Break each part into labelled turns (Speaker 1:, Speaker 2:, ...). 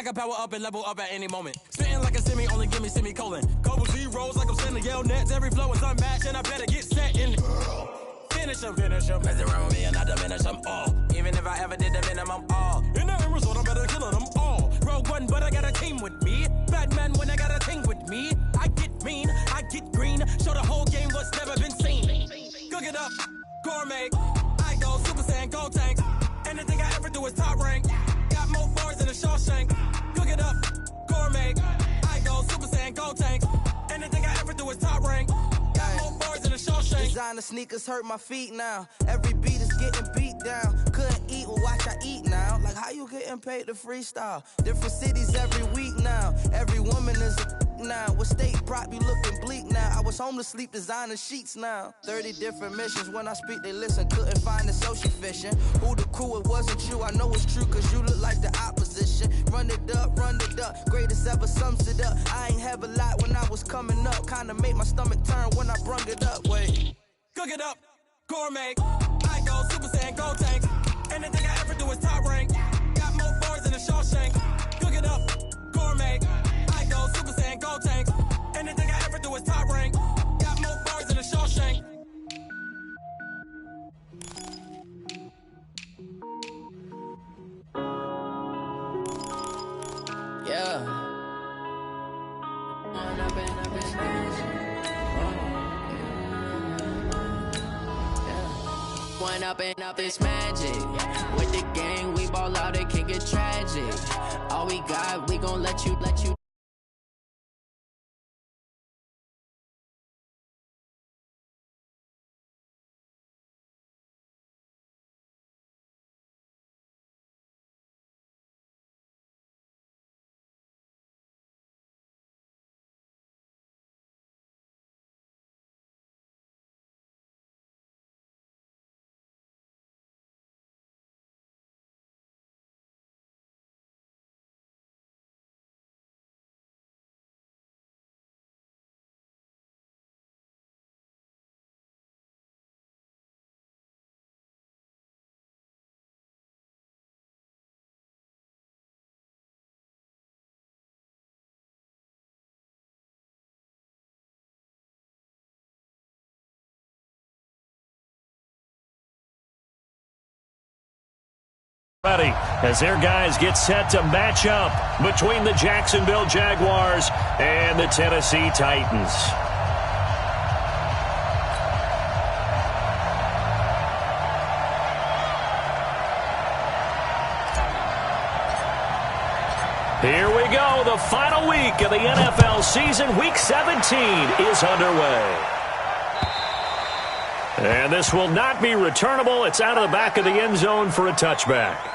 Speaker 1: can power up and level up at any moment. Spitting like a semi, only give me semicolon. Couple zeros like I'm sending yell nets. Every flow is unmatched, and I better get set in. Finish them. Mess around with me and I diminish them all. Even if I ever did the minimum all. In the end result, I'm better killing them all. Rogue one, but I got a team with me. Batman when I got a team with me. I get mean, I get green. Show the whole game what's never been seen. Cook it up, gourmet. I go Super Saiyan, gold tank. Anything I ever do is top rank. Got more bars than a Shawshank. Cook it up, gourmet. I go Super Saiyan, gold tank. Anything I ever do is top rank. Got more bars than a Shawshank.
Speaker 2: Designer sneakers hurt my feet now. Every beat is getting beat down. Couldn't eat, well watch I eat now. Like how you getting paid to freestyle? Different cities every week now. Every woman is a now. With state prop, you looking bleak now. I was home to sleep, designer sheets now. 30 different missions. When I speak, they listen. Couldn't find it, so she fishing. Who the crew? It wasn't you. I know it's true, cause you look like the opposition. Run it up, greatest ever sums it up. I ain't have a lot when I was coming up. Kinda made my stomach turn when I brung it up. Wait.
Speaker 1: Cook it up, gourmet. I go Super Saiyan, gold tank. Anything I ever do is top rank. Got more bars than a Shawshank. Cook it up, gourmet. I go Super Saiyan, gold tank. Anything I ever do is top rank. Got more bars than a Shawshank.
Speaker 2: Yeah.
Speaker 3: One up and up is magic. With the gang, we ball out, it can get tragic. All we got, we gon' let you.
Speaker 4: Ready as their guys get set to match up between the Jacksonville Jaguars and the Tennessee Titans. Here we go. The final week of the NFL season. Week 17 is underway. And this will not be returnable. It's out of the back of the end zone for a touchback.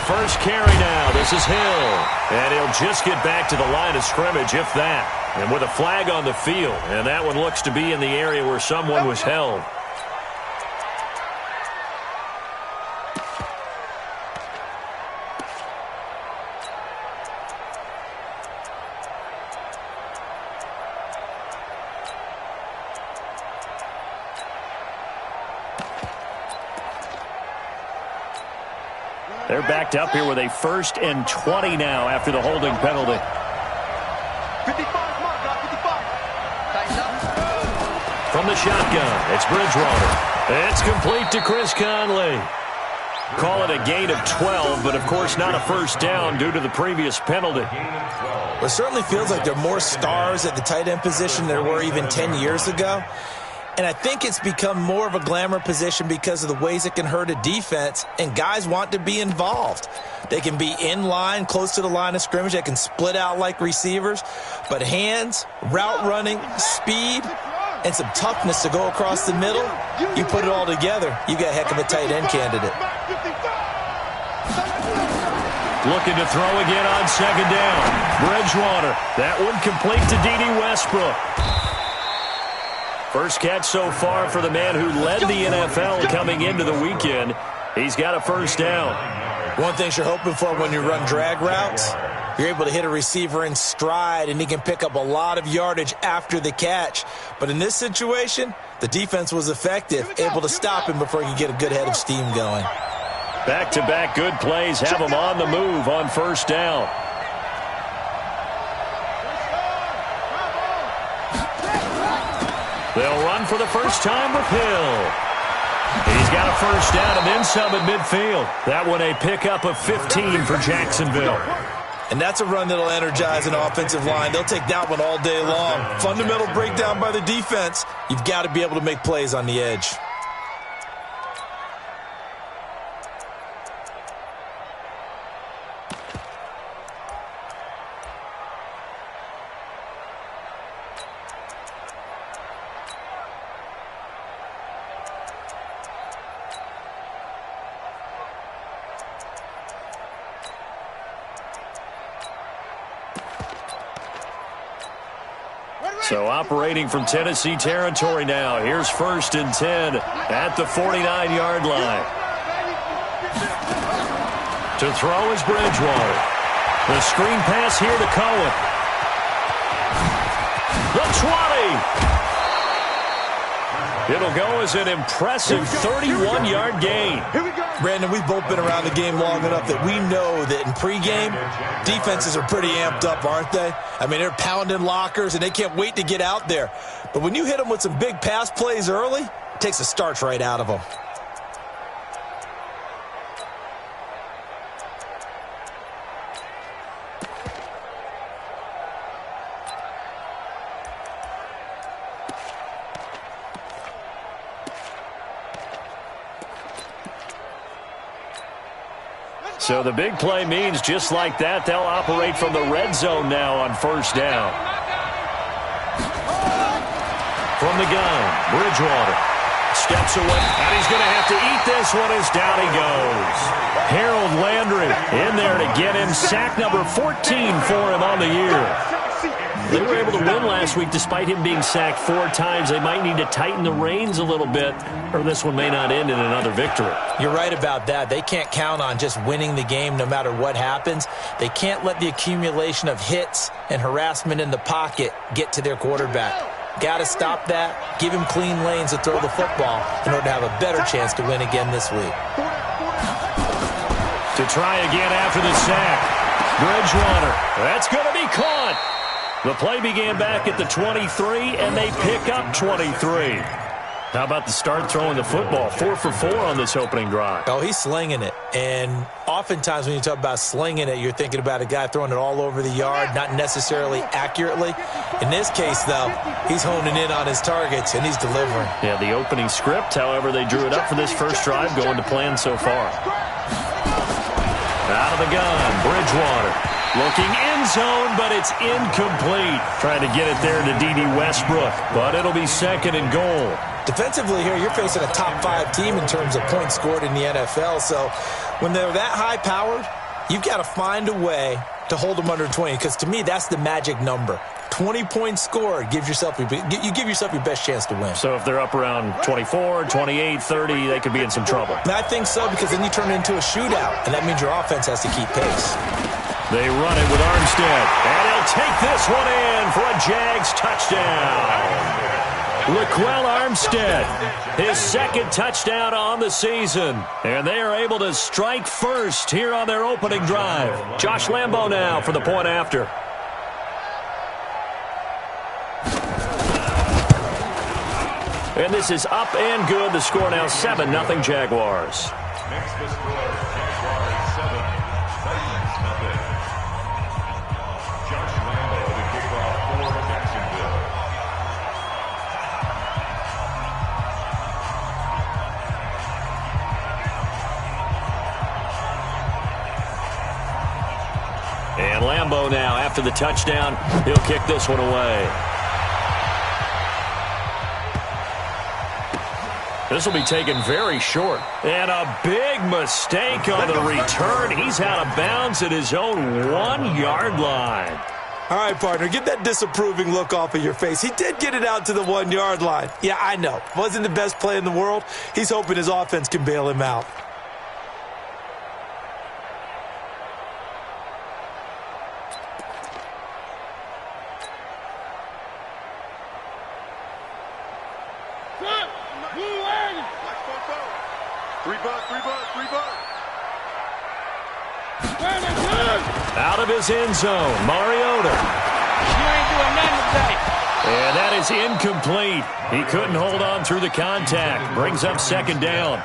Speaker 4: First carry now. This is Hill. And he'll just get back to the line of scrimmage, if that. And with a flag on the field. And that one looks to be in the area where someone was held. They're backed up here with a 1st and 20 now after the holding penalty.
Speaker 5: 55, mark, 55.
Speaker 4: From the shotgun, it's Bridgewater. It's complete to Chris Conley. Call it a gain of 12, but of course not a first down due to the previous penalty.
Speaker 6: Well, it certainly feels like there are more stars at the tight end position than there were even 10 years ago. And I think it's become more of a glamour position because of the ways it can hurt a defense, and guys want to be involved. They can be in line, close to the line of scrimmage. They can split out like receivers. But hands, route running, speed, and some toughness to go across the middle, you put it all together, you got a heck of a tight end candidate.
Speaker 4: looking to throw again on second down. Bridgewater, that one complete to D.D. Westbrook. First catch so far for the man who led the NFL coming into the weekend. He's got a first down.
Speaker 6: One thing you're hoping for when you run drag routes, you're able to hit a receiver in stride, and he can pick up a lot of yardage after the catch. But in this situation, the defense was effective, able to stop him before he could get a good head of steam going.
Speaker 4: Back-to-back good plays have him on the move on first down. They'll run for the first time with Hill. He's got a first down and then some at midfield. That one a pickup of 15 for Jacksonville.
Speaker 6: And that's a run that'll energize an offensive line. They'll take that one all day long. Fundamental breakdown by the defense. You've got to be able to make plays on the edge.
Speaker 4: So operating from Tennessee territory now. Here's 1st and 10 at the 49-yard line. To throw is Bridgewater. The screen pass here to Cohen. The 20. It'll go as an impressive 31-yard gain.
Speaker 6: Brandon, we've both been around the game long enough that we know that in pregame, defenses are pretty amped up, aren't they? I mean, they're pounding lockers, and they can't wait to get out there. But when you hit them with some big pass plays early, it takes the starch right out of them.
Speaker 4: So the big play means just like that, they'll operate from the red zone now on first down. From the gun, Bridgewater steps away, and he's going to have to eat this one as down he goes. Harold Landry in there to get him sack number 14 for him on the year. They were able to win last week despite him being sacked 4 times. They might need to tighten the reins a little bit, or this one may not end in another victory.
Speaker 6: You're right about that. They can't count on just winning the game no matter what happens. They can't let the accumulation of hits and harassment in the pocket get to their quarterback. Got to stop that, give him clean lanes to throw the football in order to have a better chance to win again this week.
Speaker 4: To try again after the sack, Bridgewater. That's going to be caught. The play began back at the 23, and they pick up 23. How about the start throwing the football? 4 for 4 on this opening drive.
Speaker 6: Oh, he's slinging it. And oftentimes when you talk about slinging it, you're thinking about a guy throwing it all over the yard, not necessarily accurately. In this case, though, he's honing in on his targets, and he's delivering.
Speaker 4: Yeah, the opening script, however, they drew it up for this first drive, going to plan so far. Out of the gun, Bridgewater. Looking end zone, but it's incomplete. Trying to get it there to D.D. Westbrook, but it'll be 2nd and goal.
Speaker 6: Defensively here, you're facing a top 5 team in terms of points scored in the NFL. So when they're that high-powered, you've got to find a way to hold them under 20, because to me, that's the magic number. 20 points scored, you give yourself your best chance to win.
Speaker 4: So if they're up around 24, 28, 30, they could be in some trouble.
Speaker 6: And I think so, because then you turn it into a shootout, and that means your offense has to keep pace.
Speaker 4: They run it with Armstead, and he'll take this one in for a Jags touchdown. Laquell Armstead, his 2nd touchdown on the season, and they are able to strike first here on their opening drive. Josh Lambo now for the point after. And this is up and good. The score now 7-0 Jaguars.
Speaker 5: Next the score, Jaguars 7, Titans 0. Josh Lambo to kick off for Jacksonville.
Speaker 4: And Lambo now, after the touchdown, he'll kick this one away. This will be taken very short. And a big mistake on the return. He's out of bounds at his own 1 yard line.
Speaker 6: All right, partner, get that disapproving look off of your face. He did get it out to the 1 yard line. Yeah, I know. Wasn't the best play in the world. He's hoping his offense can bail him out.
Speaker 4: Out of his end zone, Mariota.
Speaker 7: You ain't doing nothing today.
Speaker 4: And that is incomplete. He couldn't hold on through the contact. Brings up second down.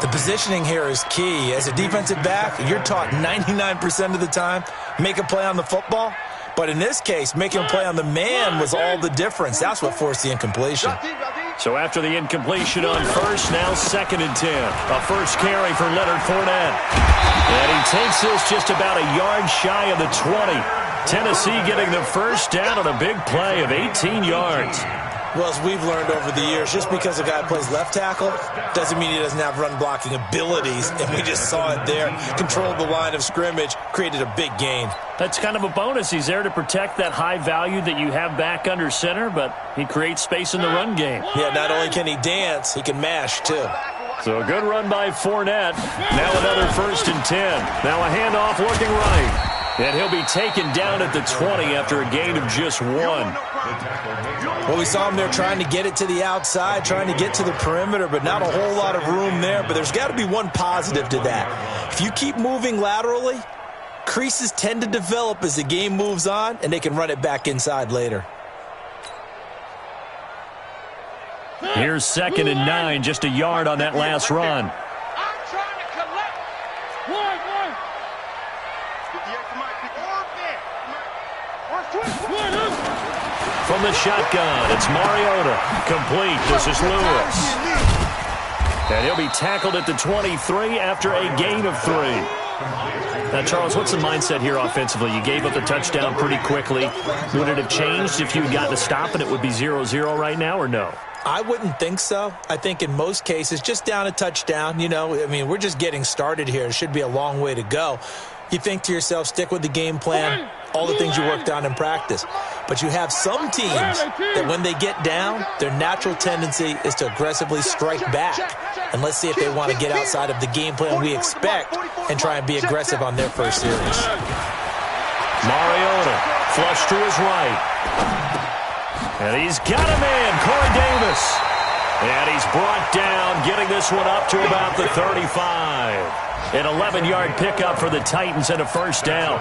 Speaker 6: The positioning here is key. As a defensive back, you're taught 99% of the time, make a play on the football. But in this case, making a play on the man was all the difference. That's what forced the incompletion.
Speaker 4: So after the incompletion on first, now 2nd and 10. A first carry for Leonard Fournette. And he takes this just about a yard shy of the 20. Tennessee getting the first down on a big play of 18 yards.
Speaker 6: Well, as we've learned over the years, just because a guy plays left tackle doesn't mean he doesn't have run-blocking abilities. And we just saw it there. Controlled the line of scrimmage, created a big gain.
Speaker 4: That's kind of a bonus. He's there to protect that high value that you have back under center, but he creates space in the run game.
Speaker 6: Yeah, not only can he dance, he can mash, too.
Speaker 4: So a good run by Fournette. Now another 1st and 10. Now a handoff looking right. And he'll be taken down at the 20 after a gain of just 1.
Speaker 6: Well, we saw him there trying to get it to the outside, trying to get to the perimeter, but not a whole lot of room there. But there's got to be one positive to that. If you keep moving laterally, creases tend to develop as the game moves on, and they can run it back inside later.
Speaker 4: Here's 2nd and 9, just a yard on that last run.
Speaker 7: I'm trying to collect. One.
Speaker 4: From the shotgun, it's Mariota. Complete. This is Lewis. And he'll be tackled at the 23 after a gain of 3. Now, Charles, what's the mindset here offensively? You gave up the touchdown pretty quickly. Would it have changed if you had gotten a stop and it would be 0-0 right now, or no?
Speaker 6: I wouldn't think so. I think in most cases, just down a touchdown, we're just getting started here. It should be a long way to go. You think to yourself, stick with the game plan, all the things you worked on in practice. But you have some teams that when they get down, their natural tendency is to aggressively strike back. And let's see if they want to get outside of the game plan we expect and try and be aggressive on their first series.
Speaker 4: Mariota, flush to his right. And he's got a man, Corey Davis. And he's brought down, getting this one up to about the 35. An 11-yard pickup for the Titans and a first down.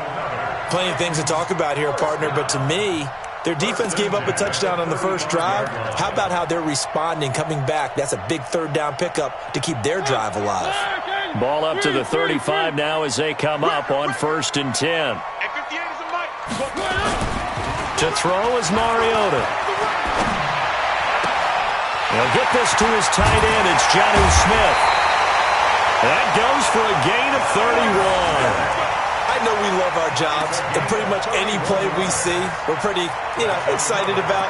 Speaker 6: Plenty of things to talk about here, partner, but to me, their defense gave up a touchdown on the first drive. How about how they're responding, coming back? That's a big third down pickup to keep their drive alive.
Speaker 4: Ball up to the 35 now as they come up on 1st and 10. To throw is Mariota. He'll get this to his tight end. It's Jonnu Smith. That goes for a gain of 31.
Speaker 6: I know we love our jobs, and pretty much any play we see, we're pretty, excited about.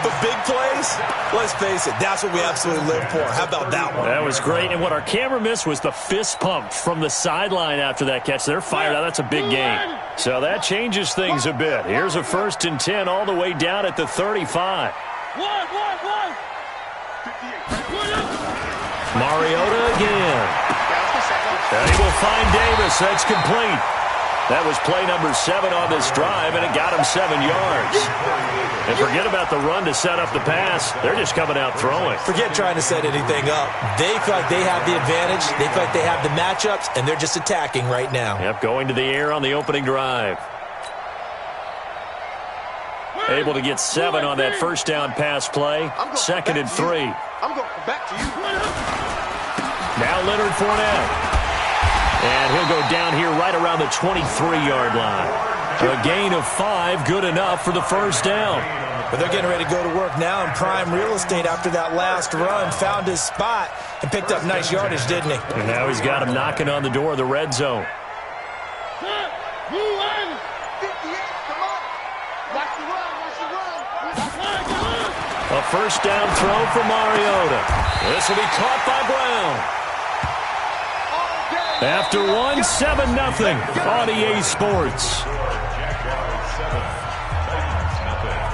Speaker 6: But big plays, let's face it, that's what we absolutely live for. How about that one?
Speaker 4: That was great, and what our camera missed was the fist pump from the sideline after that catch. They're fired out. That's a big gain. So that changes things a bit. Here's a 1st and 10 all the way down at the 35. Mariota again. And he will find Davis. That's complete. That was play number 7 on this drive, and it got him 7 yards. And forget about the run to set up the pass. They're just coming out throwing.
Speaker 6: Forget trying to set anything up. They feel like they have the advantage. They feel like they have the matchups, and they're just attacking right now.
Speaker 4: Yep, going to the air on the opening drive. Able to get 7 on that first down pass play. 2nd and 3.
Speaker 8: I'm going back to you.
Speaker 4: Now Leonard Fournette. And he'll go down here right around the 23-yard line. A gain of 5, good enough for the first down.
Speaker 6: But they're getting ready to go to work now in prime real estate after that last run. Found his spot and picked up nice yardage, didn't he?
Speaker 4: And now he's got him knocking on the door of the red zone. A A first down throw for Mariota. This will be caught by Brown. After one, 7-0 on EA Sports.
Speaker 5: Jaguars 7, Titans 0.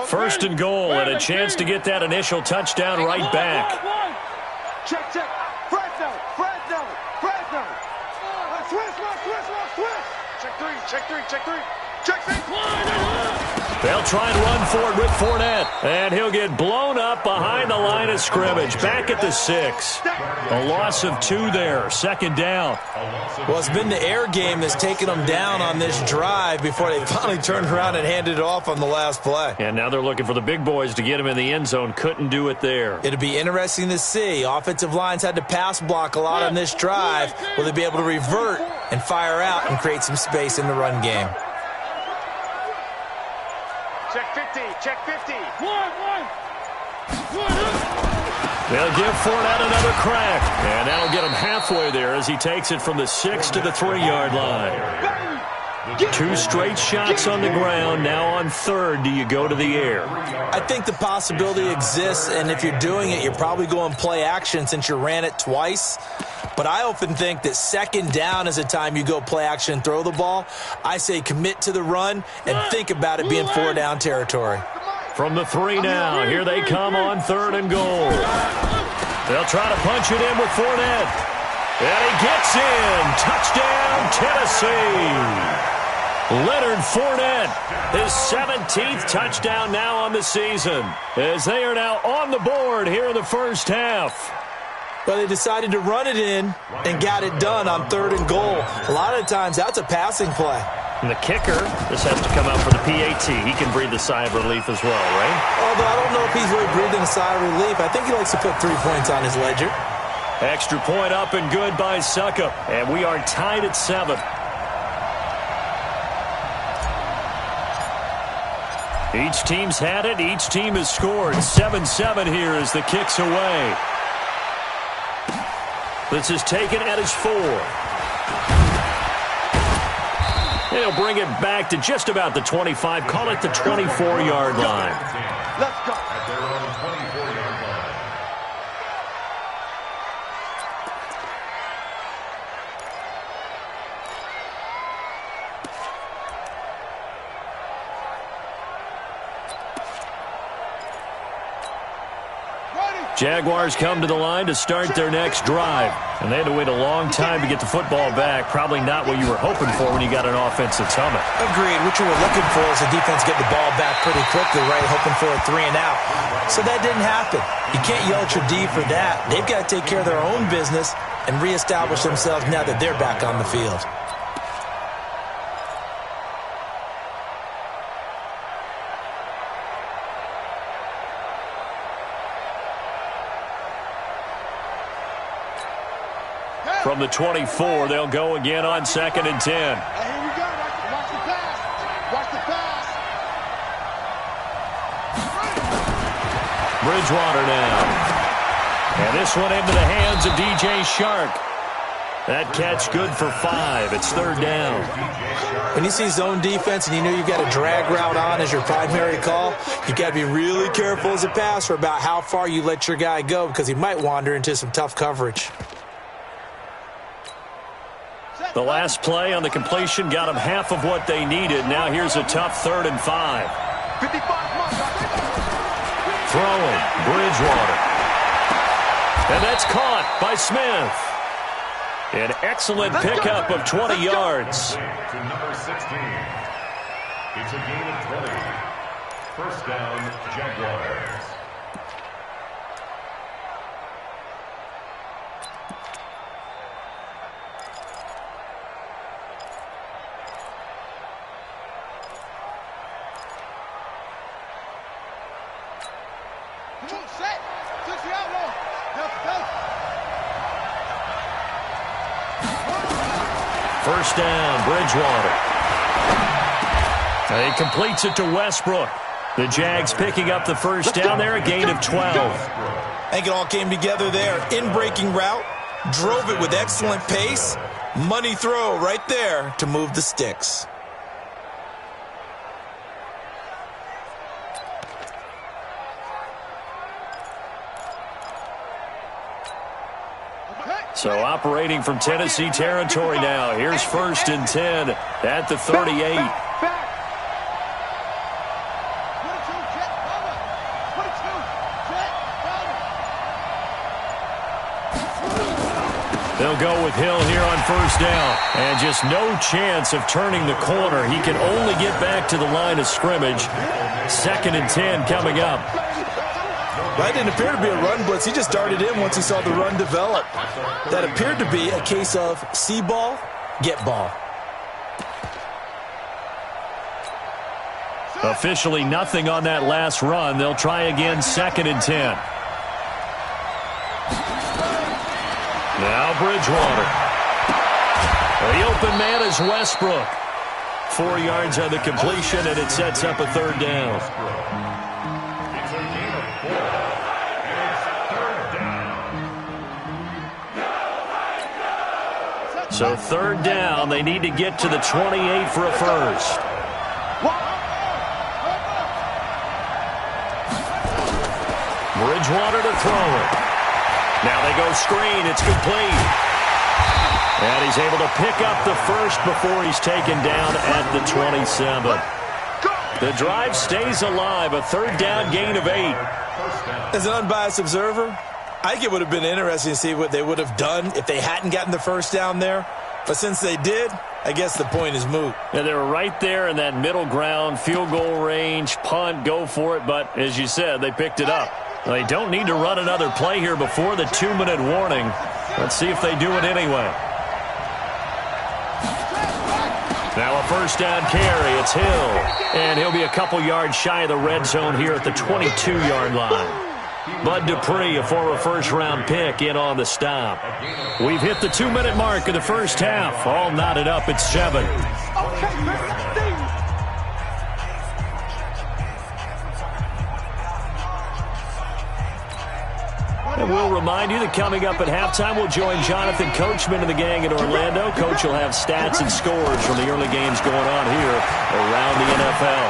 Speaker 4: First and goal, and a chance to get that initial touchdown right back.
Speaker 7: Check. Fresno. Check three.
Speaker 4: They'll try and run for it with Fournette. And he'll get blown up behind the line of scrimmage. Back at the 6. A loss of 2 there. Second down.
Speaker 6: Well, it's been the air game that's taken them down on this drive before they finally turned around and handed it off on the last play.
Speaker 4: And now they're looking for the big boys to get him in the end zone. Couldn't do it there.
Speaker 6: It'll be interesting to see. Offensive lines had to pass block a lot on this drive. Will they be able to revert and fire out and create some space in the run game?
Speaker 7: Check 50.
Speaker 4: They'll give Fournette another crack. And that'll get him halfway there as he takes it from the 6 to the 3-yard line. 2 straight shots on the ground. Now on third, do you go to the air?
Speaker 6: I think the possibility exists, and if you're doing it, you're probably going play action since you ran it twice. But I often think that second down is a time you go play action and throw the ball. I say commit to the run and think about it being 4-down territory.
Speaker 4: From the 3 now, here they come on third and goal. They'll try to punch it in with Fournette. And he gets in. Touchdown, Tennessee. Leonard Fournette, his 17th touchdown now on the season, as they are now on the board here in the first half.
Speaker 6: Well, they decided to run it in and got it done on third and goal. A lot of times, that's a passing play.
Speaker 4: And the kicker, this has to come out for the PAT. He can breathe a sigh of relief as well, right?
Speaker 6: Although I don't know if he's really breathing a sigh of relief. I think he likes to put 3 points on his ledger.
Speaker 4: Extra point up and good by Suckup. And we are tied at 7. Each team's had it. Each team has scored. 7-7 here as the kick's away. This is taken at his 4. They'll bring it back to just about the 25. Call it the 24-yard line.
Speaker 7: Let's go.
Speaker 5: At their own 24-yard line.
Speaker 4: Jaguars come to the line to start their next drive. And they had to wait a long time to get the football back. Probably not what you were hoping for when you got an offense that's humming.
Speaker 6: Agreed. What you were looking for is the defense get the ball back pretty quickly, right? Hoping for a 3 and out. So that didn't happen. You can't yell at your D for that. They've got to take care of their own business and reestablish themselves now that they're back on the field.
Speaker 4: From the 24, they'll go again on 2nd and 10.
Speaker 7: Here we go. Watch the pass. Watch the pass.
Speaker 4: Bridgewater now. And this one into the hands of DJ Shark. That catch good for 5. It's 3rd down.
Speaker 6: When you see zone defense and you know you've got a drag route on as your primary call, you've got to be really careful as a passer about how far you let your guy go because he might wander into some tough coverage.
Speaker 4: The last play on the completion got them half of what they needed. Now here's a tough 3rd and 5.
Speaker 7: 55.
Speaker 4: Throwing, Bridgewater. And that's caught by Smith. An excellent pickup of 20 yards.
Speaker 5: To number 16. It's a gain of 20. First down, Jaguars.
Speaker 4: First down, Bridgewater. He completes it to Westbrook. The Jags picking up the first down there, a gain of 12.
Speaker 6: I think it all came together there. In-breaking route, drove it with excellent pace. Money throw right there to move the sticks.
Speaker 4: So operating from Tennessee territory now. Here's 1st and 10 at the 38. They'll go with Hill here on 1st down. And just no chance of turning the corner. He can only get back to the line of scrimmage. 2nd and 10 coming up.
Speaker 6: That didn't appear to be a run blitz. He just darted in once he saw the run develop. That appeared to be a case of see ball, get ball.
Speaker 4: Officially nothing on that last run. They'll try again, 2nd and 10. Now Bridgewater. The open man is Westbrook. 4 yards on the completion, and it sets up a 3rd down. So 3rd down, they need to get to the 28 for a first. Bridgewater to throw it. Now they go screen. It's complete. And he's able to pick up the first before he's taken down at the 27. The drive stays alive. A 3rd down gain of 8.
Speaker 6: As an unbiased observer, I think it would have been interesting to see what they would have done if they hadn't gotten the first down there. But since they did, I guess the point is moot.
Speaker 4: Yeah, they were right there in that middle ground, field goal range, punt, go for it. But as you said, they picked it up. They don't need to run another play here before the 2-minute warning. Let's see if they do it anyway. Now a 1st down carry. It's Hill. And he'll be a couple yards shy of the red zone here at the 22-yard line. Bud Dupree, a former 1st-round pick, in on the stop. We've hit the 2-minute mark of the first half. All knotted up at 7. And we'll remind you that coming up at halftime, we'll join Jonathan Coachman and the gang in Orlando. Coach will have stats and scores from the early games going on here around the NFL.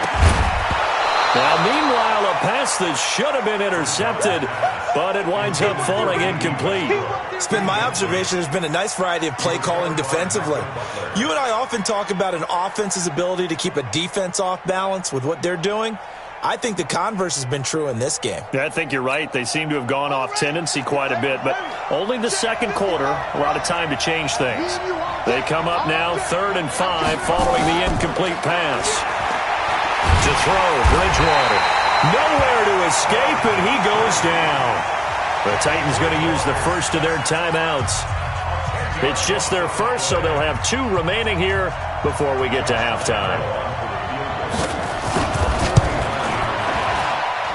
Speaker 4: Now, meanwhile, a pass that should have been intercepted, but it winds up falling incomplete.
Speaker 6: It's been my observation there's been a nice variety of play calling defensively. You and I often talk about an offense's ability to keep a defense off balance with what they're doing. I think the converse has been true in this game.
Speaker 4: Yeah, I think you're right. They seem to have gone off tendency quite a bit, but only the 2nd quarter, a lot of time to change things. They come up now 3rd and 5 following the incomplete pass. To throw, Bridgewater. Nowhere to escape, and he goes down. The Titans going to use the first of their timeouts. It's just their first, so they'll have 2 remaining here before we get to halftime.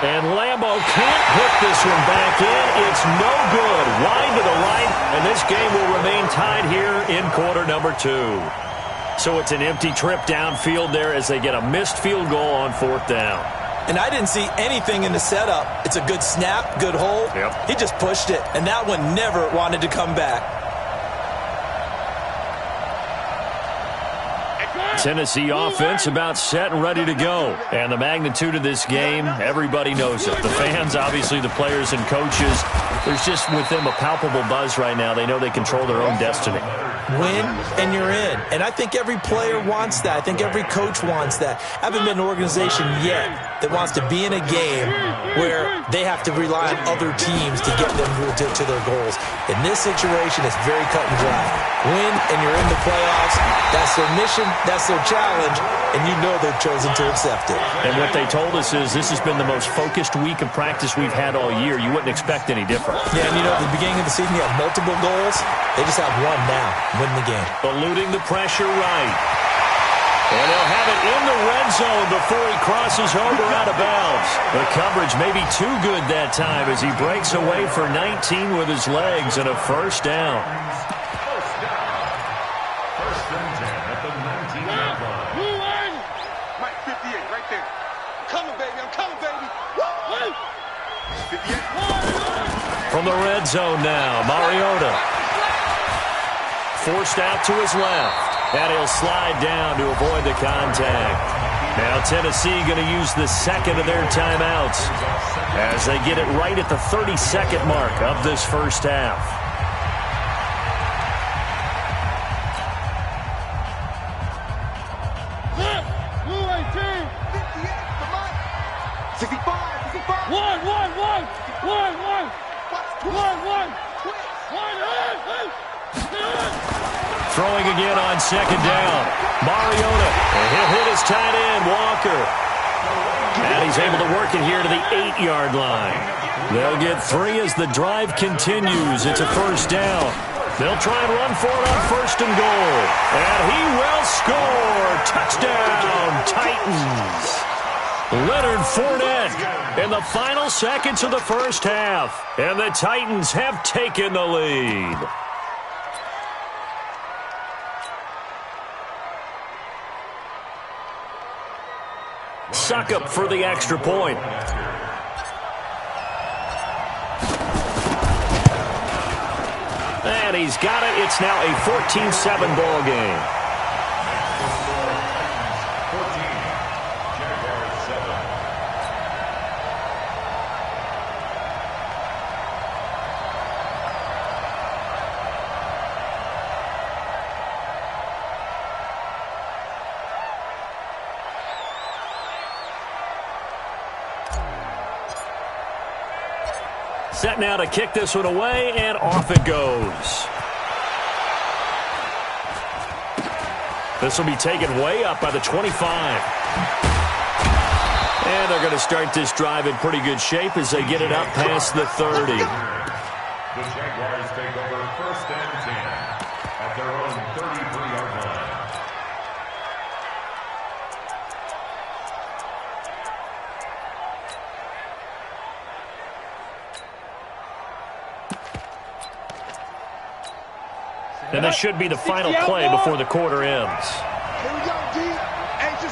Speaker 4: And Lambeau can't put this one back in. It's no good. Wide to the right, and this game will remain tied here in quarter number 2. So it's an empty trip downfield there as they get a missed field goal on 4th down.
Speaker 6: And I didn't see anything in the setup. It's a good snap, good hold.
Speaker 4: Yep.
Speaker 6: He just pushed it, and that one never wanted to come back.
Speaker 4: Tennessee offense about set and ready to go. And the magnitude of this game, everybody knows it. The fans, obviously the players and coaches, there's just with them a palpable buzz right now. They know they control their own destiny.
Speaker 6: Win, and you're in. And I think every player wants that. I think every coach wants that. I haven't been an organization yet that wants to be in a game where they have to rely on other teams to get them to their goals. In this situation, it's very cut and dry. Win, and you're in the playoffs. That's their mission. That's their challenge. And you know they've chosen to accept it.
Speaker 4: And what they told us is this has been the most focused week of practice we've had all year. You wouldn't expect any different.
Speaker 6: Yeah, and you know, at the beginning of the season, you have multiple goals. They just have one now. Win the game.
Speaker 4: Eluding the pressure right. And he'll have it in the red zone before he crosses over out of bounds. The coverage may be too good that time as he breaks away for 19 with his legs and a first down.
Speaker 5: First and 10 at the 19-yard line.
Speaker 7: Mike 58 right there. I'm coming, baby. I'm coming, baby. Woo! 58.
Speaker 4: From the red zone now, Mariota. Forced out to his left. And he'll slide down to avoid the contact. Now Tennessee going to use the second of their timeouts as they get it right at the 30-second mark of this first half.
Speaker 7: Blue 18. 65. 65. One.
Speaker 4: Throwing again on second down. Mariota. And he'll hit his tight end, Walker. And he's able to work it here to the 8-yard line. They'll get 3 as the drive continues. It's a first down. They'll try and run for it on first and goal. And he will score. Touchdown, Titans. Leonard Fournette in the final seconds of the first half. And the Titans have taken the lead. Suckup for the extra point. And he's got it. It's now a 14-7 ball game.
Speaker 5: 14, Jaguars 7.
Speaker 4: Set now to kick this one away, and off it goes. This will be taken way up by the 25. And they're going to start this drive in pretty good shape as they get it up past the 30.
Speaker 5: The Jaguars take over first and 10 at their own 33-yard line.
Speaker 4: And this should be the final play before the quarter ends.
Speaker 7: Here we go, D. It's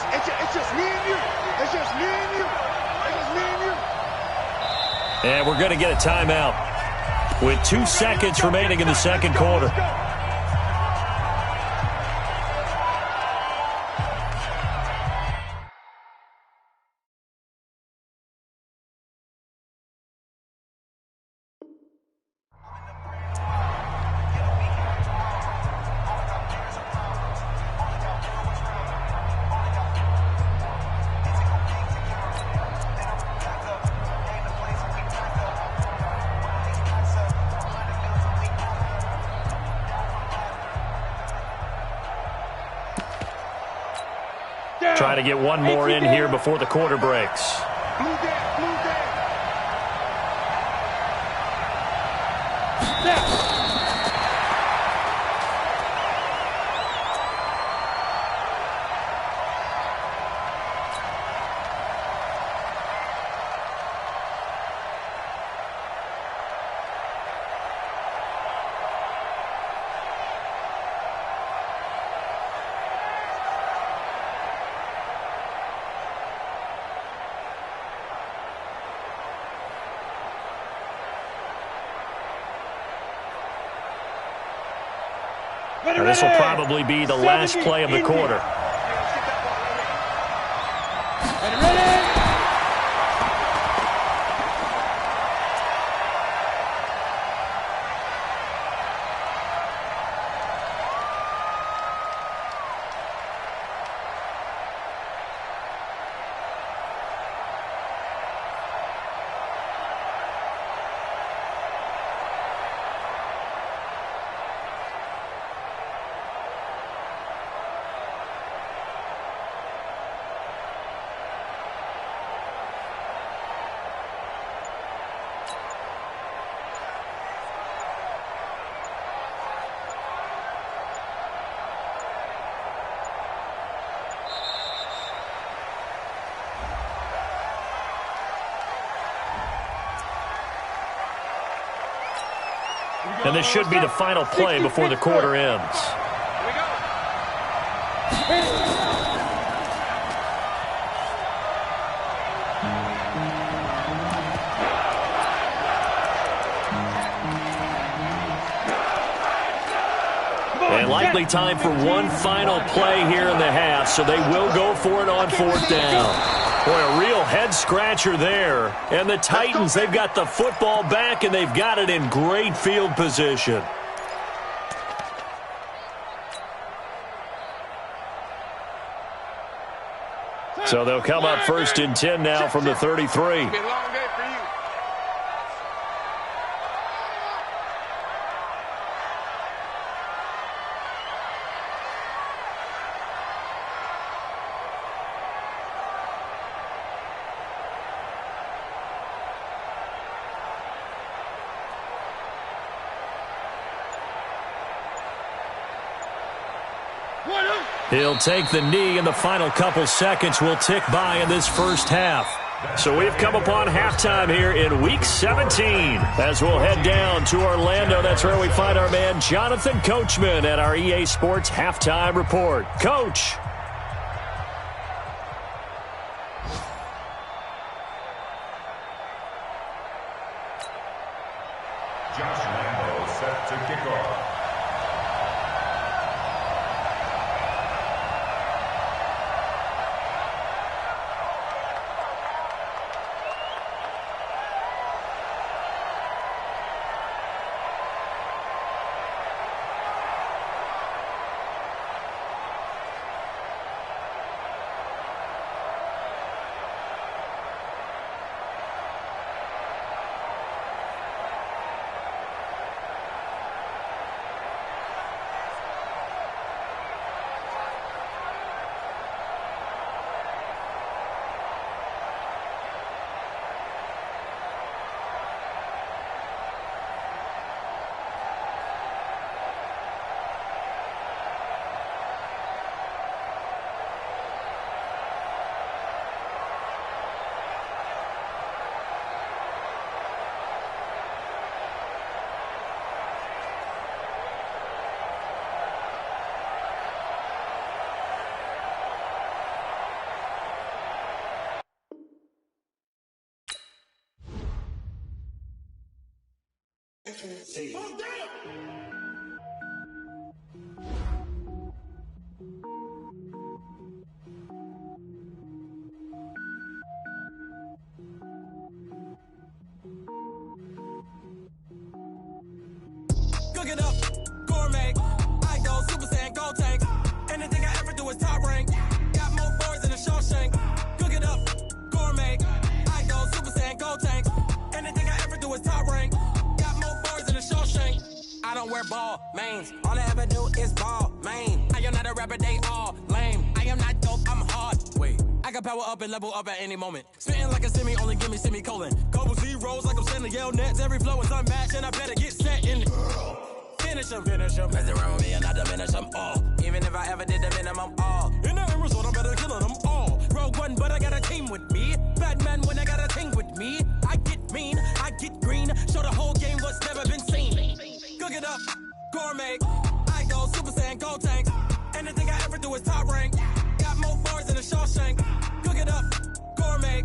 Speaker 7: just me and you. It's just me and you. It's just me and you.
Speaker 4: And we're going to get a timeout with 2 seconds remaining in the second quarter. Try to get one more in here before the quarter breaks.
Speaker 7: Blue down, blue down.
Speaker 4: And this will probably be the last play of the quarter. And this should be the final play before the quarter ends. And likely time for one final play here in the half, so they will go for it on fourth down. Boy, a real head-scratcher there. And the Titans, they've got the football back, and they've got it in great field position. So they'll come up 1st and 10 now from the 33. He'll take the knee, and the final couple seconds will tick by in this first half. So we've come upon halftime here in Week 17. As we'll head down to Orlando, that's where we find our man Jonathan Coachman at our EA Sports Halftime Report. Coach.
Speaker 5: Josh Lambo set to kick off.
Speaker 1: Cook it up, gourmet. I go Super Saiyan, go tank. Anything I ever do is top rank. Got more boys than a Shawshank. Cook it up, gourmet. I go Super Saiyan, go tank. Anything I ever do is top rank. Got more boys than a Shawshank. I don't wear ball mains. All I ever do is ball main. I am not a rapper, they all lame. I am not dope, I'm hard. Wait, I can power up and level up at any moment. Spitting like a semi, only give me semicolon. Couple zeros like I'm sending yell nets. Every flow is unmatched, and I better get set in. Finish them. Mess around with me and I diminish them all. Even if I ever did the minimum all. In the end result, I'm better killing them all. Rogue One, but I got a team with me. Batman when I got a thing with me. I get mean, I get green. Show the whole game what's never been seen. Cook it up, gourmet. I go Super Saiyan, go tank. Anything I ever do is top rank. Got more bars than a Shawshank. Cook it up, gourmet.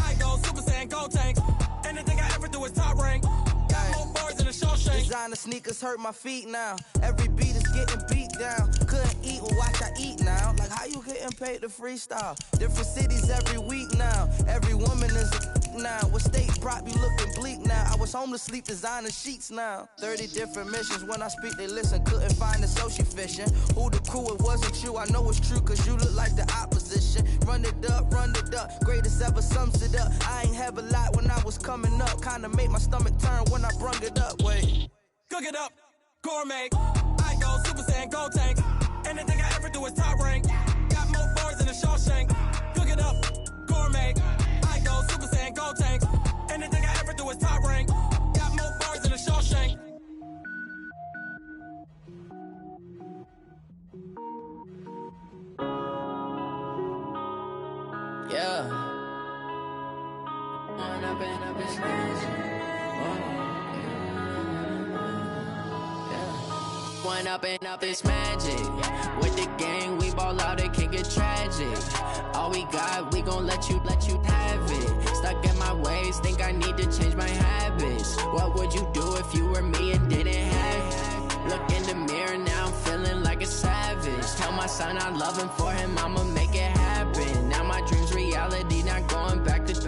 Speaker 1: I go Super Saiyan, go tank. Anything I ever do is top rank. Got more bars than a Shawshank.
Speaker 2: Designer sneakers hurt my feet now. Every beat is getting beat down. Couldn't eat, well watch I eat now. Like how you getting paid to freestyle? Different cities every week now. Every woman is a now. What state brought me looking bleak now? I was home to sleep, designer sheets now. 30 different missions. When I speak, they listen. Couldn't find the social fishing. Who the crew? It wasn't you. I know it's true, cause you look like the opposition. Run it up, greatest ever sums it up. I ain't have a lot when I was coming up. Kinda made my stomach turn when I brung it up. Wait.
Speaker 1: Cook it up, gourmet. I go Super Saiyan, go tank. Anything I ever do is top rank. Got more bars than a Shawshank. Cook it up, gourmet. I go Super Saiyan, go tank. Anything I ever do is top rank. Got more bars than a Shawshank.
Speaker 3: Yeah. Run up in a bitch. one up and up, it's magic. With the gang, we ball out, it can get tragic. All we got, we gon' let you have it. Stuck in my ways, think I need to change my habits. What would you do if you were me and didn't have it? Look in the mirror, now I'm feeling like a savage. Tell my son I love him, for him I'ma make it happen. Now my dream's reality, not going back to.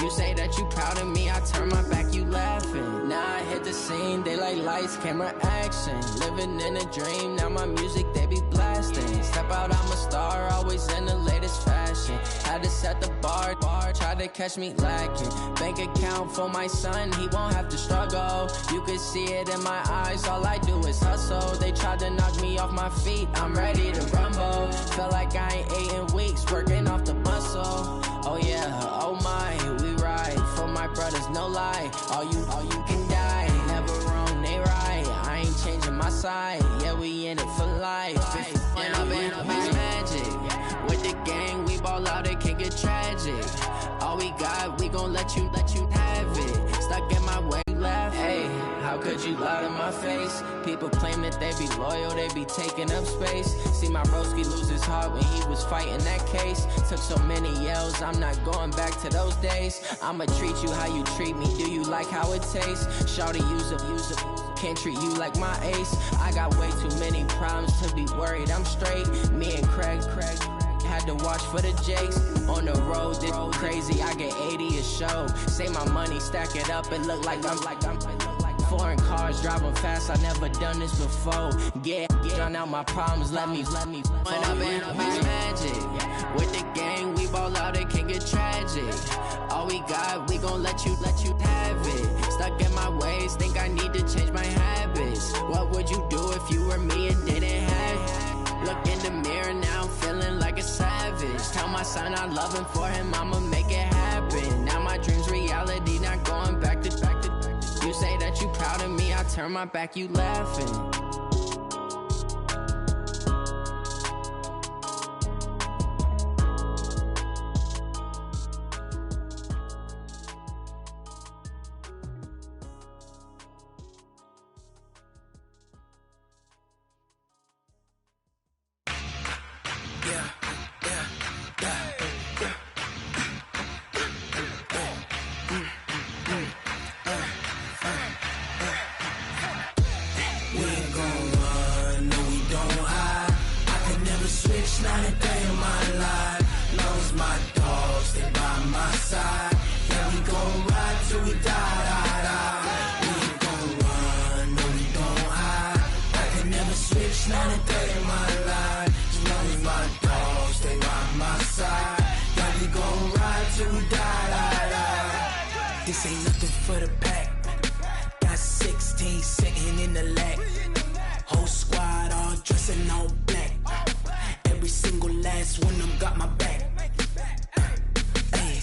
Speaker 3: You say that you proud of me, I turn my back, you laughing. Now I hit the scene, daylight lights, camera action. Living in a dream, now my music, they be blasting. Step out, I'm a star, always in the latest fashion. Had to set the bar, try to catch me lacking. Bank account for my son, he won't have to struggle. You can see it in my eyes, all I do is hustle. They tried to knock me off my feet, I'm ready to rumble. Felt like I ain't ate in weeks, working off the muscle. Oh yeah, oh my, we ride for my brothers, no lie. All you can die, never wrong, they right. I ain't changing my side, yeah, we in it for life. And I've been magic. With the gang, we ball out, it can get tragic. All we got, we gon' let you have it. Stuck in my way, laugh. Hey, how could you lie to my face? People claim that they be loyal, they be taking up space. See my broski lose his heart when he was fighting that case. Took so many yells, I'm not going back to those days. I'ma treat you how you treat me, do you like how it tastes? Shawty, use up, can't treat you like my ace. I got way too many problems to be worried, I'm straight. Me and Craig had to watch for the Jakes. On the road, this crazy, I get 80 a show. Say my money, stack it up, it look like I'm foreign cars, driving fast, I never done this before. Yeah, drown out my problems, let me When I've been magic. With the gang, we ball out, it can get tragic. All we got, we gon' let you have it. Stuck in my ways, think I need to change my habits. What would you do if you were me and didn't have it? Look in the mirror, now I'm feeling like a savage. Tell my son I love him, for him I'ma make it happen. Now my dream's reality, not going back to. You say that you proud of me, I turn my back, you laughing.
Speaker 8: This ain't nothing for the pack. Got 16 sitting in the lag. Whole squad all dressing all black. Every single last one of them got my back. Hey,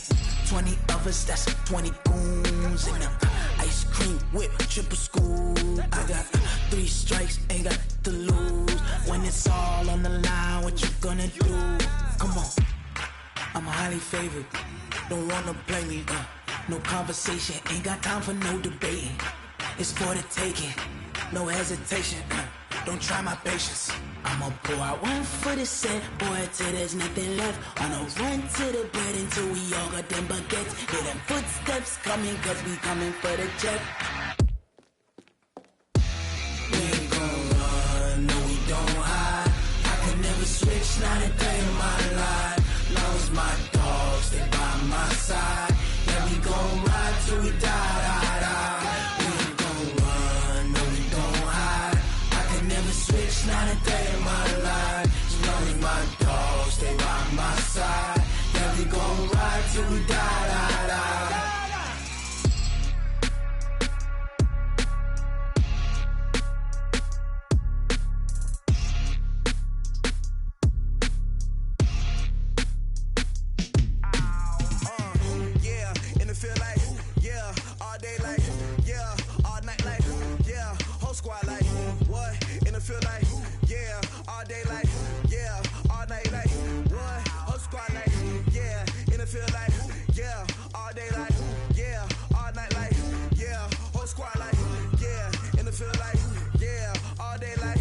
Speaker 8: 20 of us, that's 20 goons in them. Ice cream whip, triple school. I got 3 strikes, ain't got to lose. When it's all on the line, what you gonna do? Come on, I'm highly favored. Don't wanna play me, no conversation, ain't got time for no debating. It's for the taking, no hesitation. Don't try my patience. I'ma pour out one for the set, boy, till there's nothing left. On a run to the bread until we all got them baguettes. Hear them footsteps coming, cause we coming for the jet. We ain't gon' run, no we don't hide. I can never switch, not a day in my life. Long as my dogs, stay by my side. Yeah, we gon' ride till we die. We ain't gon' run, no we don't hide. I can never switch, not a day in my life. As long as my dogs stay by my side. Yeah, we gon' ride till we die.
Speaker 9: Feel like, yeah, all day like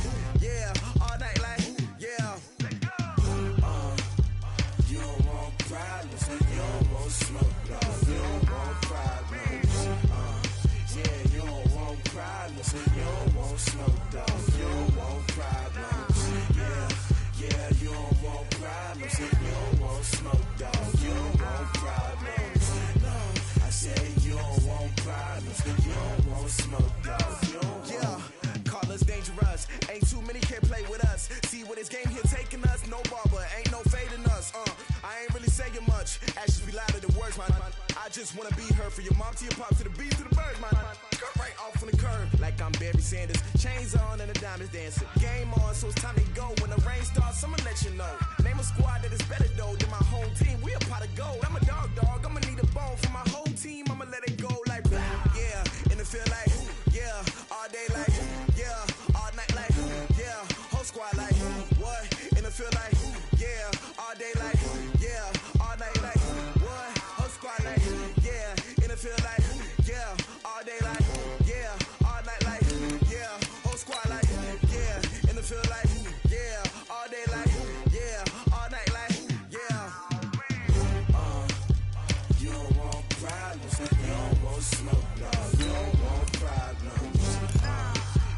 Speaker 8: want smoke, dog. You don't want problems. Yeah, you don't want problems. You don't want smoke, dog. You don't want problems. No, I said you don't want problems. You don't want smoke, dog. You don't want. Call us dangerous. Ain't too many can play with us. See where this game here taking us. No barber, ain't no fading us. I ain't really saying much. Actions be louder than words, man. I just wanna be heard from your mom to your pop to the beat to the birds, man. Cut right off on the curb like I'm Barry Sanders. Chains on and the diamonds dancing. Game on, so it's time to go. When the rain starts, I'ma let you know. Name a squad that is better though than my home team. We a pot of gold. I'm a dog. I'ma need a bone for my whole team. I'ma let it go like yeah. And it feel like yeah. All day like yeah. All night like yeah. Whole squad like what? And it feel like yeah. All day like yeah. All night like what? Whole squad like yeah. And it feel like yeah. All day like yeah. All night like yeah. Whole squad like yeah. And it feel like yeah. All day like yeah. All night like yeah. You don't want problems. You don't want smoke, dog. You don't want problems.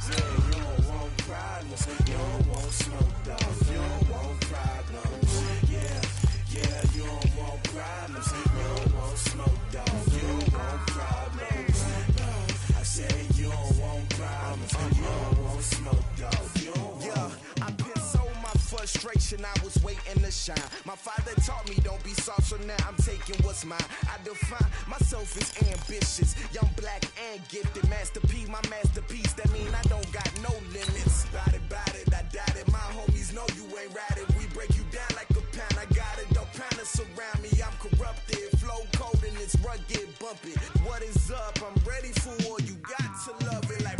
Speaker 8: Yeah, you don't want problems. You don't want smoke, dog. You don't want problems. Yeah, you don't want problems. You don't want smoke, dog. You don't want problems. No, I said you don't want problems. You don't want smoke, dog. You don't want. Yeah, I've been so my frustration. I was waiting to shine. My father taught me don't be soft, so now I'm taking what's mine. I define myself as ambitious, young, black, and gifted. Master P, my masterpiece. That mean I don't got no limits. Bout it, I doubt it. My homies know you ain't ratted. We break you down like a pound. I got it, don't pound us around me. I'm corrupted, flow cold and it's rugged, bumpy. What is up? I'm ready for war. You got to love it like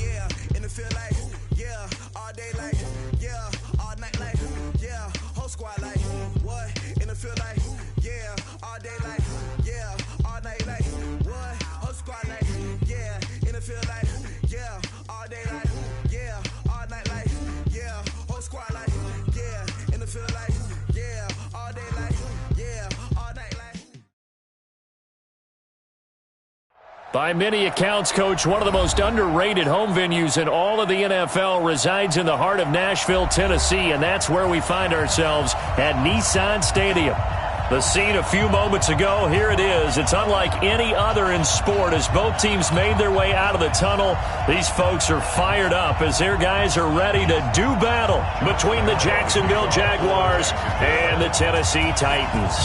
Speaker 8: yeah. And it feel like yeah. All day like yeah. All night like yeah. Whole squad like what? And it feel like yeah. All day like yeah. All night like what? Whole squad like yeah. And it feel like yeah. All day like yeah. All night like yeah. Whole squad like yeah. And it feel like yeah. All day like yeah. All night like.
Speaker 4: By many accounts, Coach, one of the most underrated home venues in all of the NFL resides in the heart of Nashville, Tennessee, and that's where we find ourselves at Nissan Stadium. The scene a few moments ago, here it is. It's unlike any other in sport as both teams made their way out of the tunnel. These folks are fired up as their guys are ready to do battle between the Jacksonville Jaguars and the Tennessee Titans.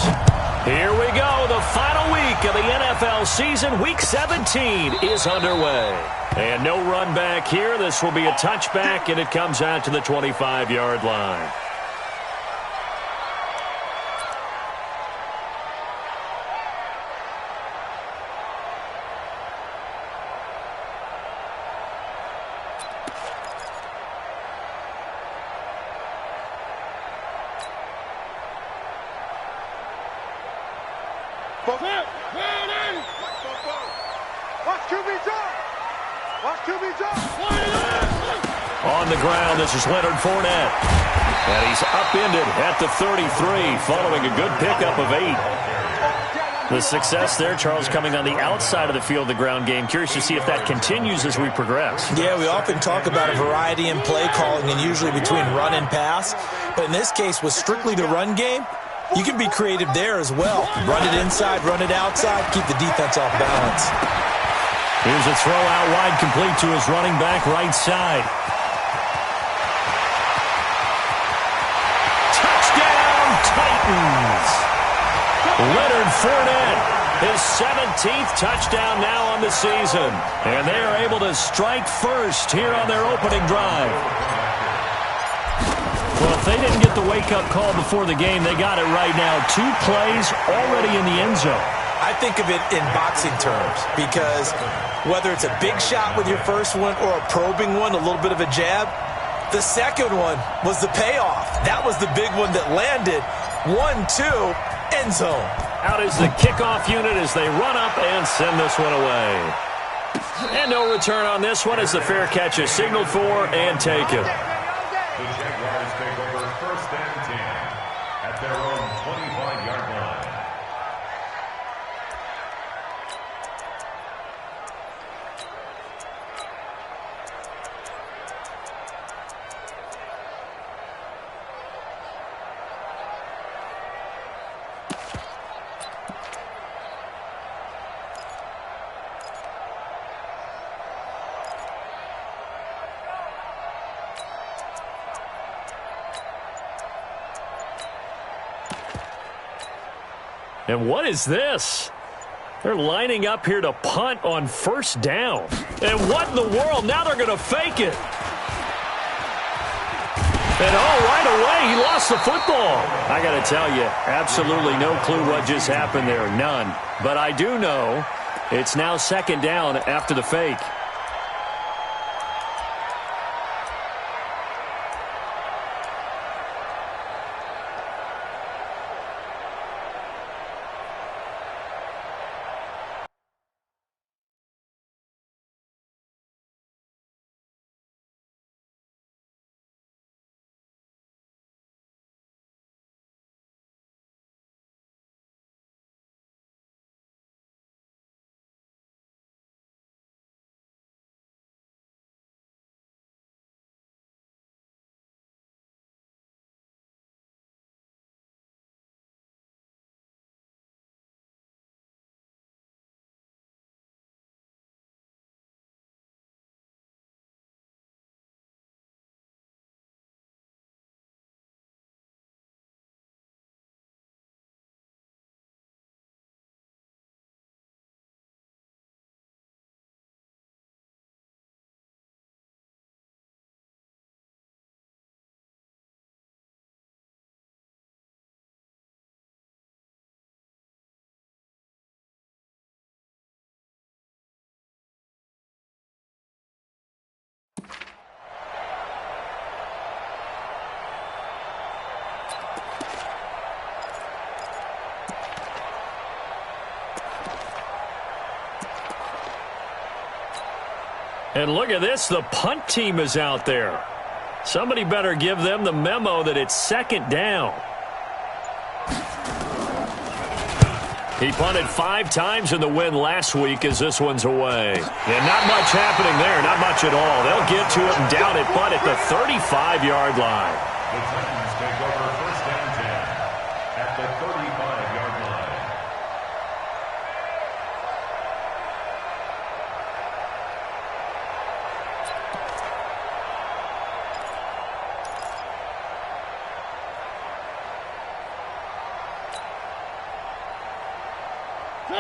Speaker 4: Here we go. The final week of the NFL season. Week 17 is underway. And no run back here. This will be a touchback, and it comes out to the 25-yard line. On the ground, this is Leonard Fournette. And he's upended at the 33, following a good pickup of 8. The success there, Charles, coming on the outside of the field, the ground game. Curious to see if that continues as we progress. Yeah, we often talk about a variety in play calling and usually between run and pass. But in this case, with strictly the run game, you can be creative there as well. Run it inside, run it outside, keep the defense off balance. Here's a throw out wide, complete to his running back right side. Touchdown, Titans! Leonard Fournette, his 17th touchdown now on the season. And they are able to strike first here on their opening drive. Well, if they didn't get the wake-up call before the game, they got it right now. 2 plays already in the end zone.
Speaker 6: I think of it in boxing terms because whether it's a big shot with your first one or a probing one, a little bit of a jab, the second one was the payoff. That was the big one that landed. 1-2, end zone.
Speaker 4: Out is the kickoff unit as they run up and send this one away. And no return on this one as the fair catch is signaled for and taken.
Speaker 5: The Jaguars take over 1st and 10 at their own 25-yard line.
Speaker 4: And what is this? They're lining up here to punt on first down. And what in the world? Now they're going to fake it. And right away, he lost the football. I got to tell you, absolutely no clue what just happened there. None. But I do know it's now second down after the fake. And look at this, the punt team is out there. Somebody better give them the memo that it's second down. He punted 5 times in the win last week as this one's away. And not much happening there, not much at all. They'll get to it and down it, but at the 35-yard line.
Speaker 5: The Titans take over first down 10 at the 35-yard line.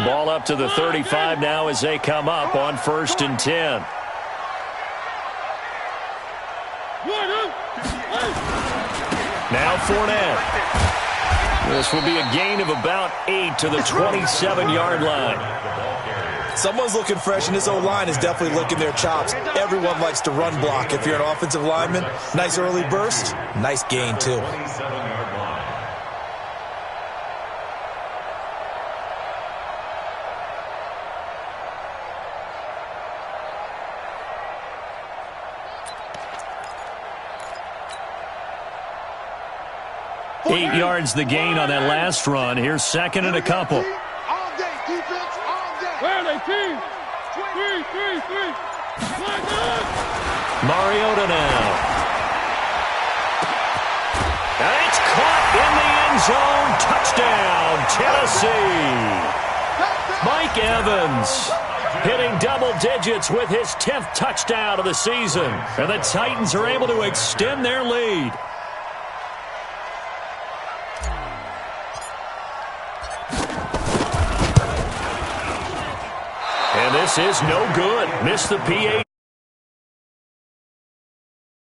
Speaker 4: Ball up to the 35 now as they come up on first and 10. Now Fournette. This will be a gain of about 8 to the 27-yard line.
Speaker 6: Someone's looking fresh, and this O-line is definitely licking their chops. Everyone likes to run block. If you're an offensive lineman, nice early burst, nice gain too.
Speaker 5: 27-yard line.
Speaker 4: Eight yards the gain on that last run. Here's second and a couple.
Speaker 7: All day, defense, all day. Where are they, team? 3.
Speaker 4: Mariota now. And it's caught in the end zone. Touchdown, Tennessee. Mike Evans hitting double digits with his 10th touchdown of the season. And the Titans are able to extend their lead. And this is no good. Missed the PA.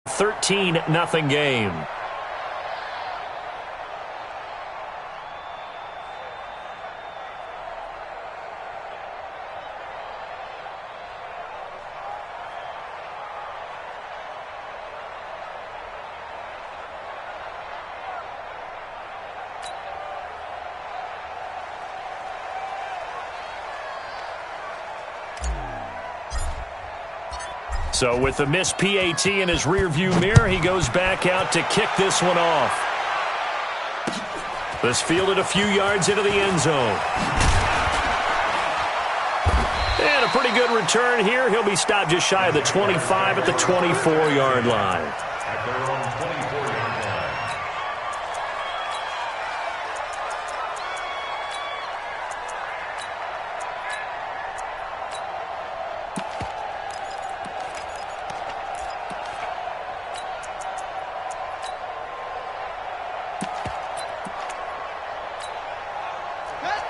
Speaker 4: 13-0 game. So with the missed PAT in his rearview mirror, he goes back out to kick this one off. This fielded a few yards into the end zone. And a pretty good return here. He'll be stopped just shy of the 25 at the 24-yard line.
Speaker 5: At their own 24-yard line.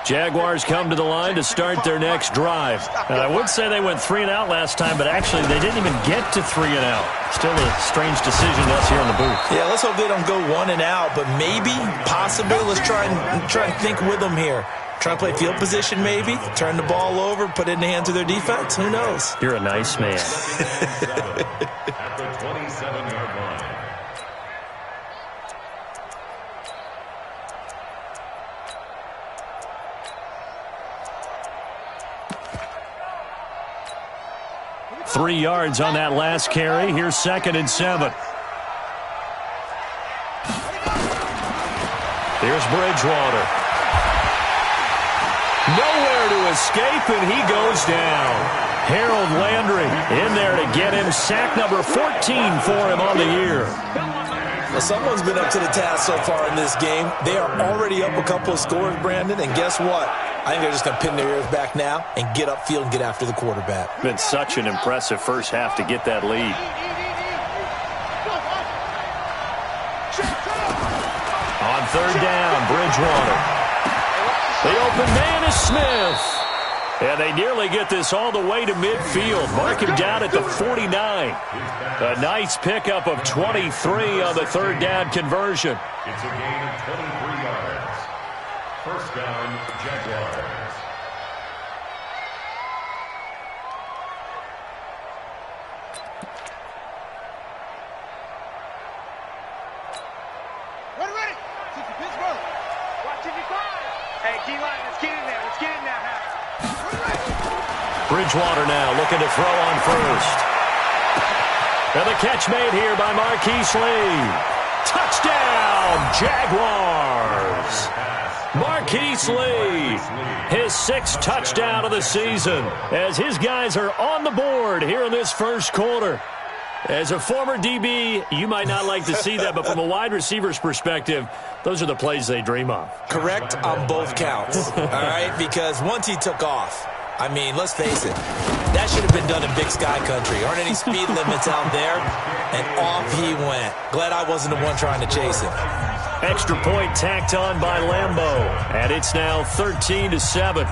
Speaker 4: Jaguars come to the line to start their next drive. And I would say they went 3 and out last time, but actually they didn't even get to 3 and out. Still a strange decision to us here in the booth.
Speaker 6: Yeah, let's hope they don't go 1 and out, but maybe, possibly, let's try and think with them here. Try and play field position maybe, turn the ball over, put it in the hands of their defense. Who knows?
Speaker 4: You're a nice man.
Speaker 5: At the 27-yard line.
Speaker 4: Three yards on that last carry. Here's 2nd and 7. Here's Bridgewater. Nowhere to escape, and he goes down. Harold Landry in there to get him sack number 14 for him on the year.
Speaker 6: Well, someone's been up to the task so far in this game. They are already up a couple of scores, Brandon, and guess what? I think they're just going to pin their ears back now and get upfield and get after the quarterback.
Speaker 4: Been such an impressive first half to get that lead. On 3rd down, Bridgewater. The open man is Smith. And they nearly get this all the way to midfield. Mark him down at the 49. A nice pickup of 23 on the 3rd down conversion.
Speaker 5: It's a gain of 23 yards. First down, Jaguars.
Speaker 7: Ready. Pittsburgh. Watching the clock. Hey, D-line, let's get in there. Let's get in there, man.
Speaker 4: Bridgewater now looking to throw on first. And the catch made here by Marquise Lee. Touchdown, Jaguars. Marquise Lee, his 6th touchdown of the season, as his guys are on the board here in this first quarter. As a former DB, you might not like to see that, but from a wide receiver's perspective, those are the plays they dream of.
Speaker 6: Correct on both counts, all right? Because once he took off, I mean, let's face it, that should have been done in Big Sky Country. Aren't any speed limits out there? And off he went. Glad I wasn't the one trying to chase him.
Speaker 4: Extra point tacked on by Lambeau, and it's now 13-7.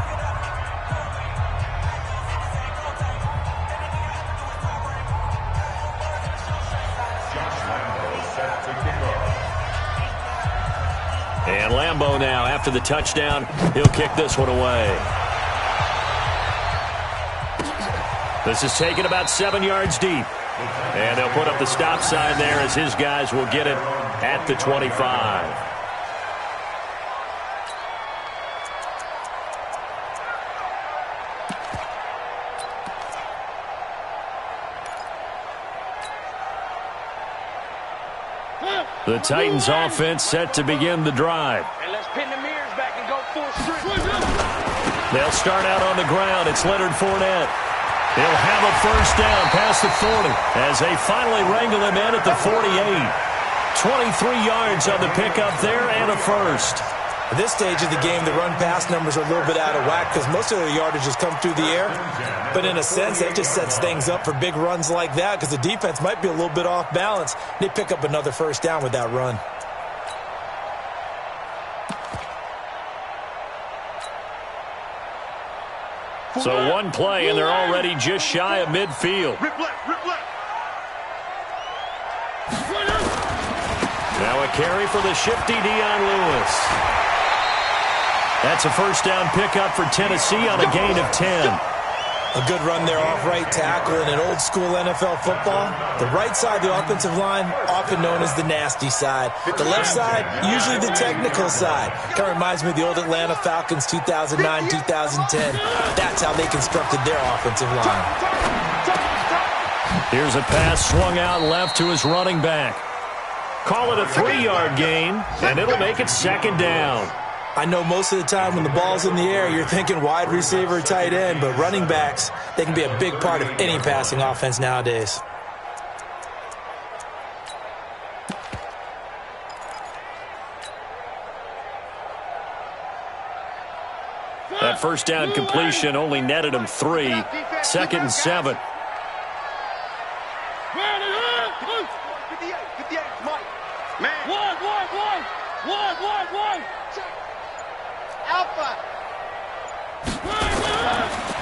Speaker 4: And Lambeau now, after the touchdown, he'll kick this one away. This is taken about 7 yards deep. And they'll put up the stop sign there as his guys will get it at the 25. The Titans offense set to begin the drive.
Speaker 7: And let's pin the mirrors back and go full strip.
Speaker 4: They'll start out on the ground. It's Leonard Fournette. He'll have a first down past the 40 as they finally wrangle him in at the 48. 23 yards on the pickup there and a first.
Speaker 6: At this stage of the game, the run-pass numbers are a little bit out of whack because most of their yardage has come through the air. But in a sense, that just sets things up for big runs like that because the defense might be a little bit off balance. They pick up another first down with that run.
Speaker 4: So one play, and they're already just shy of midfield.
Speaker 7: Rip left.
Speaker 4: Now a carry for the shifty Dion Lewis. That's a first down pickup for Tennessee on a gain of 10.
Speaker 6: A good run there off right tackle in an old-school NFL football. The right side of the offensive line, often known as the nasty side. The left side, usually the technical side. Kind of reminds me of the old Atlanta Falcons 2009-2010. That's how they constructed their offensive line.
Speaker 4: Here's a pass swung out left to his running back. Call it a 3-yard gain, and it'll make it second down.
Speaker 6: I know most of the time when the ball's in the air, you're thinking wide receiver, tight end, but running backs, they can be a big part of any passing offense nowadays.
Speaker 4: That first down completion only netted him 3. 2nd and 7.
Speaker 7: Man. One. Alpha.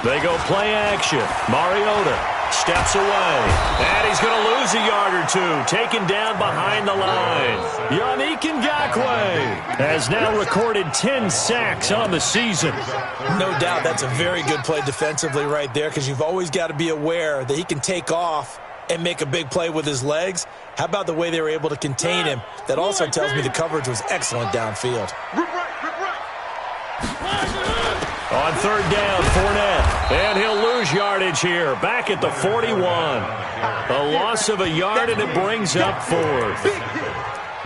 Speaker 4: They go play action. Mariota steps away, and he's going to lose a yard or two, taken down behind the line. Yannick Ngakoue has now recorded 10 sacks on the season.
Speaker 6: No doubt that's a very good play defensively right there, because you've always got to be aware that he can take off and make a big play with his legs. How about the way they were able to contain him? That also tells me the coverage was excellent downfield.
Speaker 4: On third down, Fournette, and he'll lose yardage here, back at the 41. A loss of a yard, and it brings up fourth.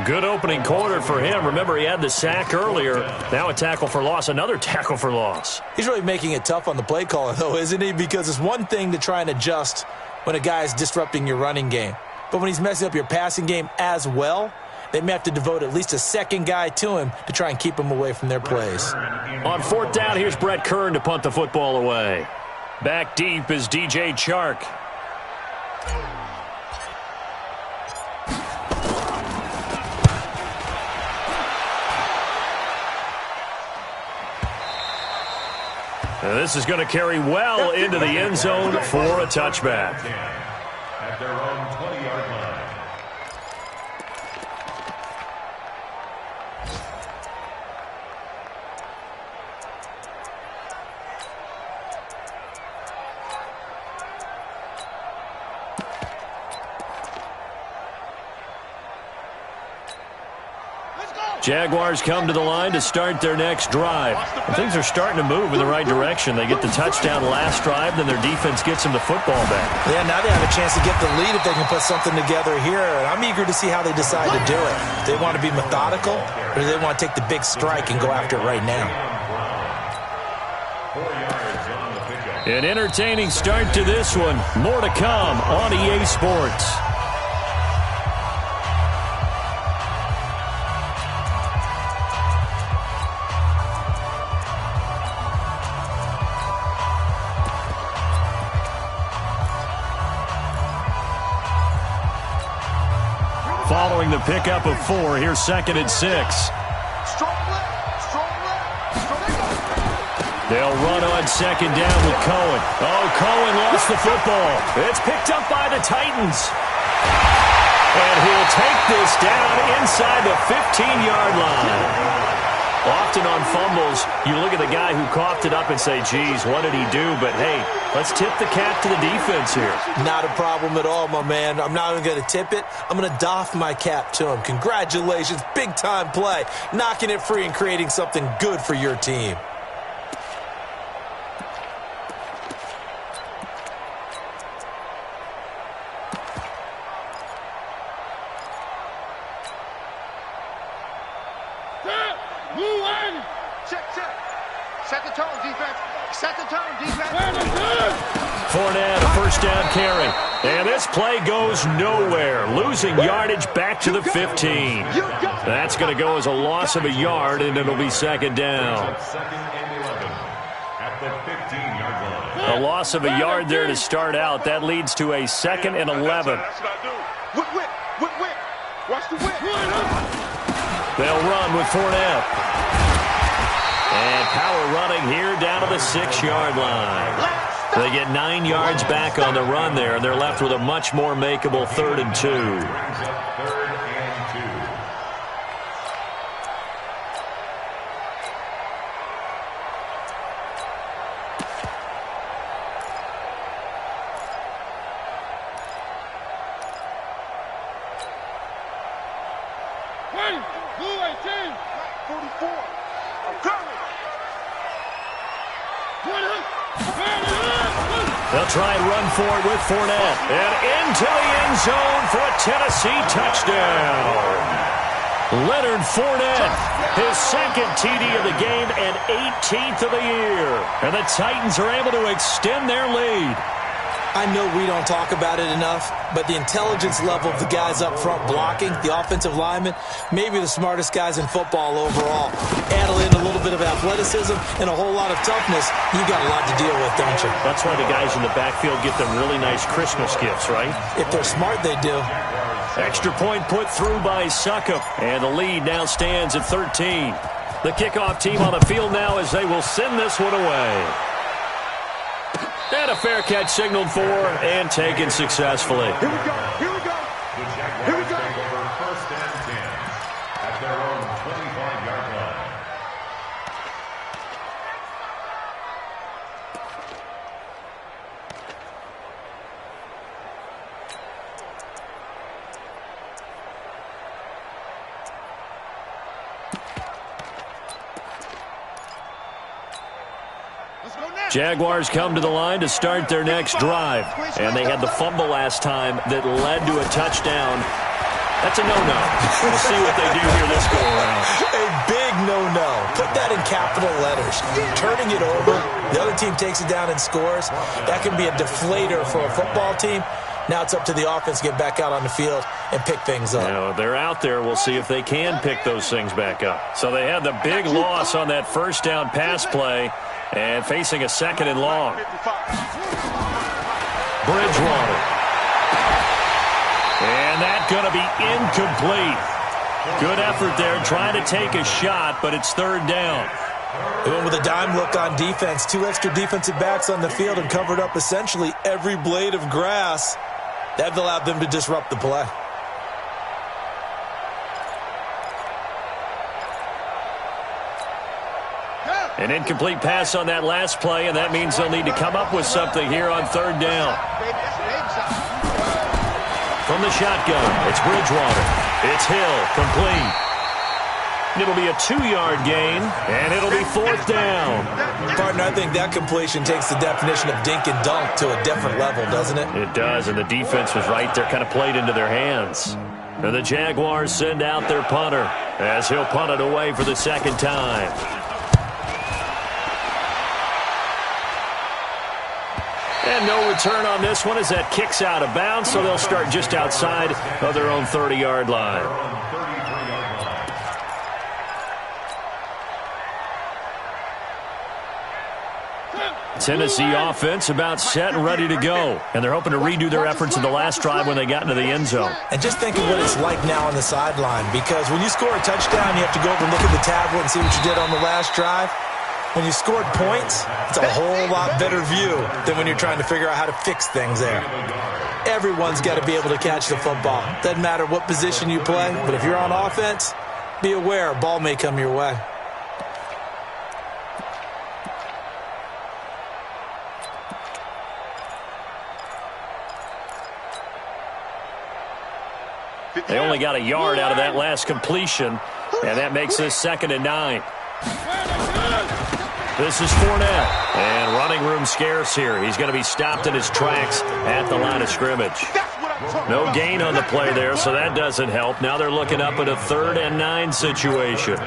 Speaker 4: Good opening quarter for him. Remember, he had the sack earlier. Now a tackle for loss, another tackle for loss.
Speaker 6: He's really making it tough on the play caller, though, isn't he? Because it's one thing to try and adjust when a guy is disrupting your running game. But when he's messing up your passing game as well, they may have to devote at least a second guy to him to try and keep him away from their plays.
Speaker 4: On fourth down, here's Brett Kern to punt the football away. Back deep is DJ Chark. And this is going to carry well into the end zone for a touchback.
Speaker 5: At their own 20-yard line.
Speaker 4: Jaguars come to the line to start their next drive. And things are starting to move in the right direction. They get the touchdown last drive, then their defense gets them the football back.
Speaker 6: Yeah, now they have a chance to get the lead if they can put something together here. And I'm eager to see how they decide to do it. Do they want to be methodical, or do they want to take the big strike and go after it right now?
Speaker 4: An entertaining start to this one. More to come on EA Sports. Following the pickup of 4, here's 2nd and 6. They'll run on 2nd down with Cohen. Oh, Cohen lost the football. It's picked up by the Titans. And he'll take this down inside the 15-yard line. Often on fumbles, you look at the guy who coughed it up and say, geez, what did he do? But, hey, let's tip the cap to the defense here.
Speaker 6: Not a problem at all, my man. I'm not even going to tip it. I'm going to doff my cap to him. Congratulations. Big-time play. Knocking it free and creating something good for your team.
Speaker 7: Set the tone, defense. Set the tone, defense.
Speaker 4: Fournette, a first down carry. And this play goes nowhere. Losing yardage back to the 15. That's going to go as a loss of a yard, and it'll be 2nd down.
Speaker 5: Second and 11 at the 15-yard line.
Speaker 4: A loss of a yard there to start out. That leads to a 2nd and 11.
Speaker 7: That's what I do. Whip. Watch the whip.
Speaker 4: They'll run with Fournette. And power running here down to the 6-yard line. They get 9 yards back on the run there, and they're left with a much more makeable 3rd and 2.
Speaker 5: Brings up 3rd and 2.
Speaker 4: They'll try and run for it with Fournette. And into the end zone for a Tennessee touchdown. Leonard Fournette, his 2nd TD of the game and 18th of the year. And the Titans are able to extend their lead.
Speaker 6: I know we don't talk about it enough, but the intelligence level of the guys up front blocking, the offensive linemen, maybe the smartest guys in football overall. Add in a little bit of athleticism and a whole lot of toughness, you got a lot to deal with, don't you?
Speaker 4: That's why the guys in the backfield get them really nice Christmas gifts, right?
Speaker 6: If they're smart, they do.
Speaker 4: Extra point put through by Succop, and the lead now stands at 13. The kickoff team on the field now as they will send this one away. And a fair catch signaled for and taken successfully.
Speaker 7: Here we go. Here we go.
Speaker 5: The Jaguars take over 1st and 10 at their own 25-yard line.
Speaker 4: Jaguars come to the line to start their next drive. And they had the fumble last time that led to a touchdown. That's a no-no. We'll see what they do here this go-around.
Speaker 6: A big no-no. Put that in capital letters. Turning it over, the other team takes it down and scores. That can be a deflator for a football team. Now it's up to the offense to get back out on the field and pick things up.
Speaker 4: You know, they're out there. We'll see if they can pick those things back up. So they had the big loss on that first down pass play. And facing a 2nd and long. Bridgewater. And that's going to be incomplete. Good effort there trying to take a shot, but it's 3rd down.
Speaker 6: They went with a dime look on defense. 2 extra defensive backs on the field and covered up essentially every blade of grass. That allowed them to disrupt the play.
Speaker 4: An incomplete pass on that last play, and that means they'll need to come up with something here on 3rd down. From the shotgun, it's Bridgewater. It's Hill, complete. It'll be a 2-yard gain, and it'll be 4th down.
Speaker 6: Partner, I think that completion takes the definition of dink and dunk to a different level, doesn't it?
Speaker 4: It does, and the defense was right there, kind of played into their hands. And the Jaguars send out their punter as he'll punt it away for the 2nd time. And no return on this one as that kicks out of bounds, so they'll start just outside of their own 30-yard line. Tennessee offense about set and ready to go. And they're hoping to redo their efforts in the last drive when they got into the end zone.
Speaker 6: And just think of what it's like now on the sideline, because when you score a touchdown, you have to go over and look at the tablet and see what you did on the last drive. When you scored points, it's a whole lot better view than when you're trying to figure out how to fix things there. Everyone's got to be able to catch the football. Doesn't matter what position you play, but if you're on offense, be aware a ball may come your way.
Speaker 4: They only got a yard out of that last completion, and that makes this 2nd and 9. This is Fournette, and running room scarce here. He's going to be stopped in his tracks at the line of scrimmage. No gain on the play there, so that doesn't help. Now they're looking up at a 3rd and 9 situation.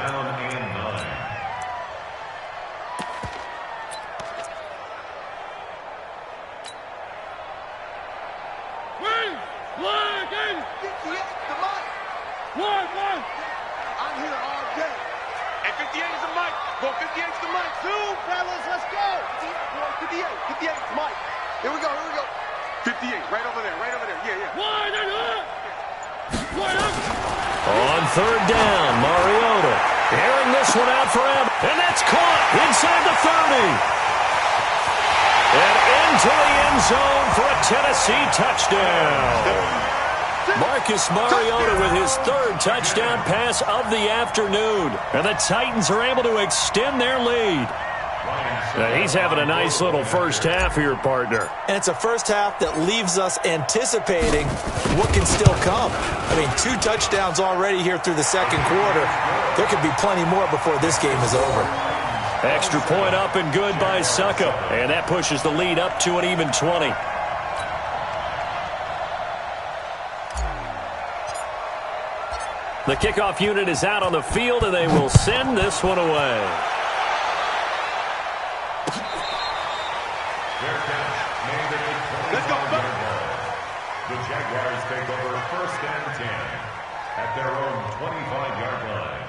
Speaker 7: I'm here all day. And 58 is the mic. Go 58 is the mic. Zoom, fellas, let's go. 58, 58 is Mike. Here we go, here we go. 58, right over there, right over there. Yeah, yeah.
Speaker 4: On 3rd down, Mariota airing this one out for him. And that's caught inside the 30. And into the end zone for a Tennessee touchdown. Marcus Mariota with his 3rd touchdown pass of the afternoon. And the Titans are able to extend their lead. Now he's having a nice little first half here, partner.
Speaker 6: And it's a first half that leaves us anticipating what can still come. I mean, 2 touchdowns already here through the 2nd quarter. There could be plenty more before this game is over.
Speaker 4: Extra point up and good by Suckup. And that pushes the lead up to an even 20. The kickoff unit is out on the field, and they will send this one away.
Speaker 7: Let's go.
Speaker 5: The Jaguars take over 1st and 10 at their own 25-yard line.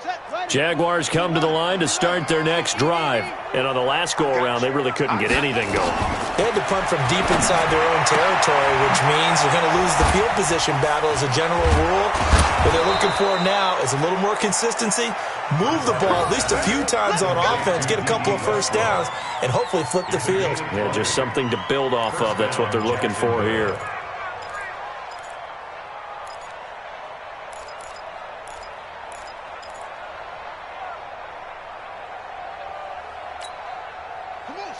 Speaker 7: Set, play.
Speaker 4: Jaguars come to the line to start their next drive. And on the last go-around, they really couldn't get anything going.
Speaker 6: They had to punt from deep inside their own territory, which means you're going to lose the field position battle as a general rule. What they're looking for now is a little more consistency, move the ball at least a few times on offense, get a couple of first downs, and hopefully flip the field.
Speaker 4: Yeah, just something to build off of. That's what they're looking for here.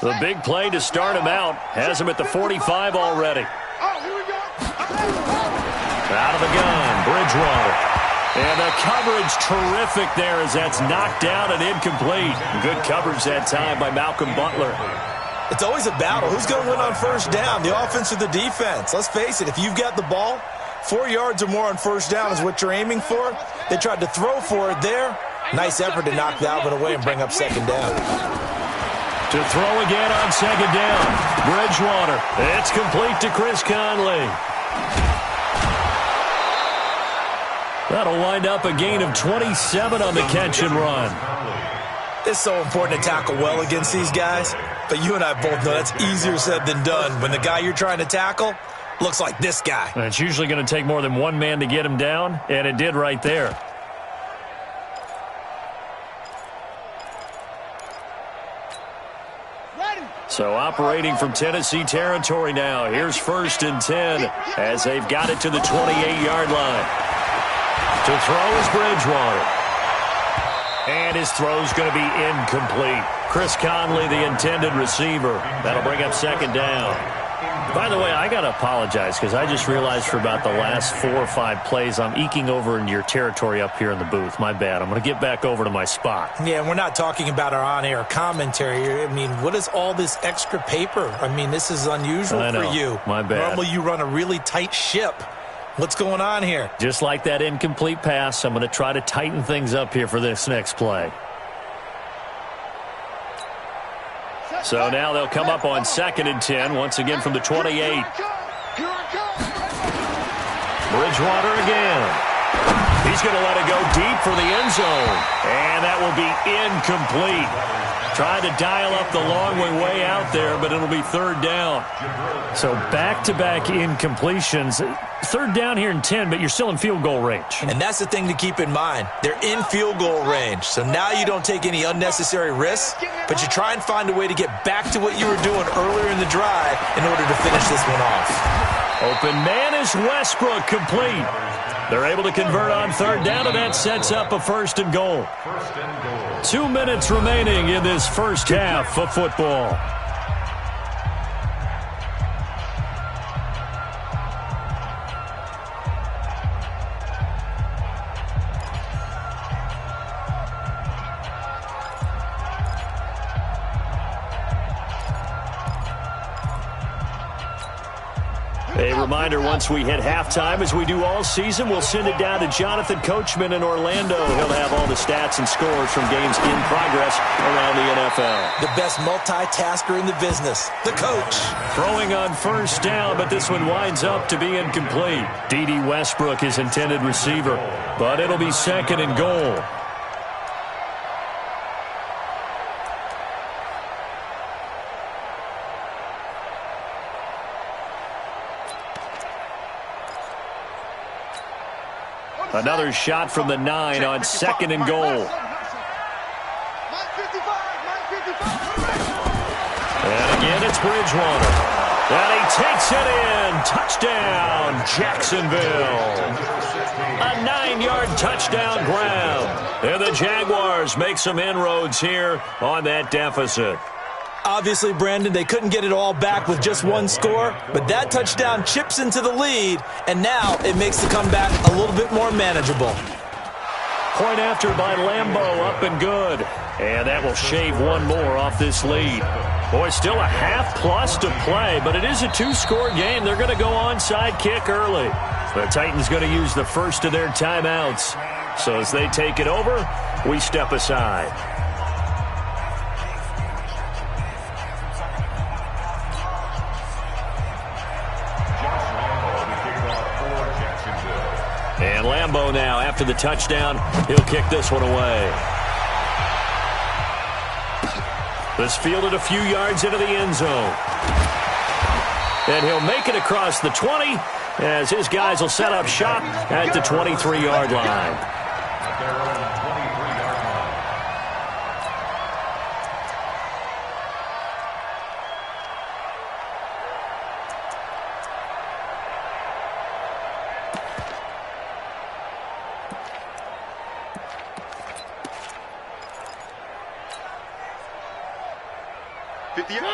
Speaker 4: The big play to start him out. Has him at the 45 already. Out of the gun, Bridgewater. And the coverage terrific there as that's knocked down and incomplete. Good coverage that time by Malcolm Butler.
Speaker 6: It's always a battle. Who's going to win on first down, the offense or the defense? Let's face it, if you've got the ball, 4 yards or more on first down is what you're aiming for. They tried to throw for it there. Nice effort to knock Dalvin away and bring up second down.
Speaker 4: To throw again on second down. Bridgewater. It's complete to Chris Conley. That'll wind up a gain of 27 on the catch and run.
Speaker 6: It's so important to tackle well against these guys, but you and I both know that's easier said than done when the guy you're trying to tackle looks like this guy.
Speaker 4: And it's usually going to take more than one man to get him down, and it did right there. So operating from Tennessee territory now. Here's 1st and 10 as they've got it to the 28-yard line. To throw is Bridgewater. And his throw's going to be incomplete. Chris Conley, the intended receiver. That'll bring up second down. By the way, I got to apologize because I just realized for about the last 4 or 5 plays, I'm eking over into your territory up here in the booth. My bad. I'm going to get back over to my spot.
Speaker 6: Yeah, we're not talking about our on-air commentary here. I mean, what is all this extra paper? I mean, this is unusual for you.
Speaker 4: My bad.
Speaker 6: Normally you run a really tight ship. What's going on here?
Speaker 4: Just like that incomplete pass, I'm going to try to tighten things up here for this next play. So now they'll come up on 2nd and 10, once again from the 28. Bridgewater again. He's going to let it go deep for the end zone. And that will be incomplete. Tried to dial up the long way out there, but it'll be 3rd down. So back-to-back incompletions. 3rd down here in 10, but you're still in field goal range.
Speaker 6: And that's the thing to keep in mind. They're in field goal range. So now you don't take any unnecessary risks, but you try and find a way to get back to what you were doing earlier in the drive in order to finish this one off.
Speaker 4: Open man is Westbrook, complete. They're able to convert on 3rd down, and that sets up a 1st and goal. 2 minutes remaining in this first half of football. A reminder, once we hit halftime, as we do all season, we'll send it down to Jonathan Coachman in Orlando. He'll have all the stats and scores from games in progress around the NFL.
Speaker 6: The best multitasker in the business, the coach.
Speaker 4: Throwing on 1st down, but this one winds up to be incomplete. D.D. Westbrook, his intended receiver, but it'll be 2nd and goal. Another shot from the 9 on 2nd and goal. And again, it's Bridgewater. And he takes it in. Touchdown, Jacksonville. A 9-yard touchdown grab. And the Jaguars make some inroads here on that deficit.
Speaker 6: Obviously, Brandon, they couldn't get it all back with just one score, but that touchdown chips into the lead, and now it makes the comeback a little bit more manageable.
Speaker 4: Point after by Lambeau, up and good. And that will shave one more off this lead. Boy, still a half-plus to play, but it is a 2-score game. They're going to go onside kick early. The Titans going to use the first of their timeouts. So as they take it over, we step aside. And Lambeau now, after the touchdown, he'll kick this one away. This fielded a few yards into the end zone. And he'll make it across the 20 as his guys will set up shop at the 23-yard line.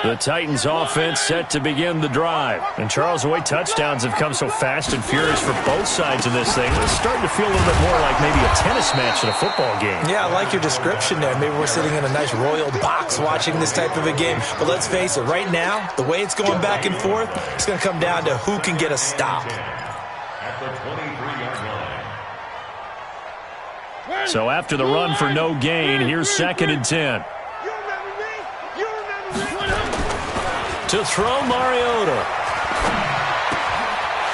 Speaker 4: The Titans offense set to begin the drive. And Charles, the way touchdowns have come so fast and furious for both sides in this thing, it's starting to feel a little bit more like maybe a tennis match in a football game. Yeah, I like your description there. Maybe we're sitting in a nice royal box watching this type of a game. But let's face it, right now, the way it's going back and forth, it's going to come down to who can get a stop.
Speaker 5: At the 23-yard line.
Speaker 4: So after the run for no gain, here's 2nd and 10. To throw Mariota.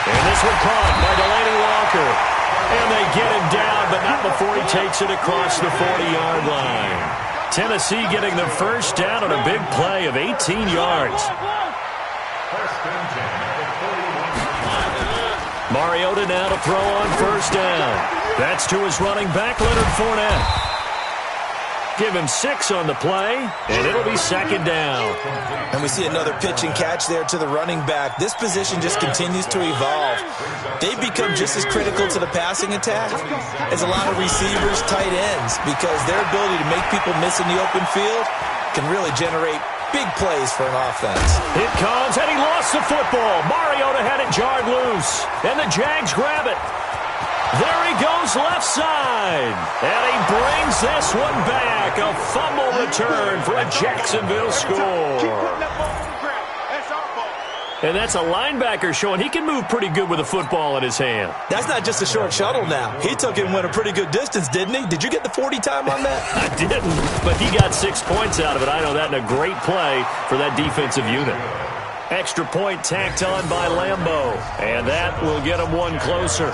Speaker 4: And this one caught by Delaney Walker. And they get him down, but not before he takes it across the 40-yard line. Tennessee getting the first down on a big play of 18 yards. Mariota now to throw on first down. That's to his running back, Leonard Fournette. Give him 6 on the play, and it'll be 2nd down.
Speaker 6: And we see another pitch and catch there to the running back. This position just continues to evolve. They've become just as critical to the passing attack as a lot of receivers, tight ends, because their ability to make people miss in the open field can really generate big plays for an offense.
Speaker 4: It comes, and he lost the football. Mariota had it jarred loose, and the Jags grab it. There he goes left side. And he brings this one back. A fumble return for a Jacksonville score. And that's a linebacker showing he can move pretty good with a football in his hand.
Speaker 6: That's not just a short shuttle now. He took it and went a pretty good distance, didn't he? Did you get the 40 time on that?
Speaker 4: I didn't, but he got 6 points out of it. I know that in a great play for that defensive unit. Extra point tacked on by Lambeau. And that will get him one closer.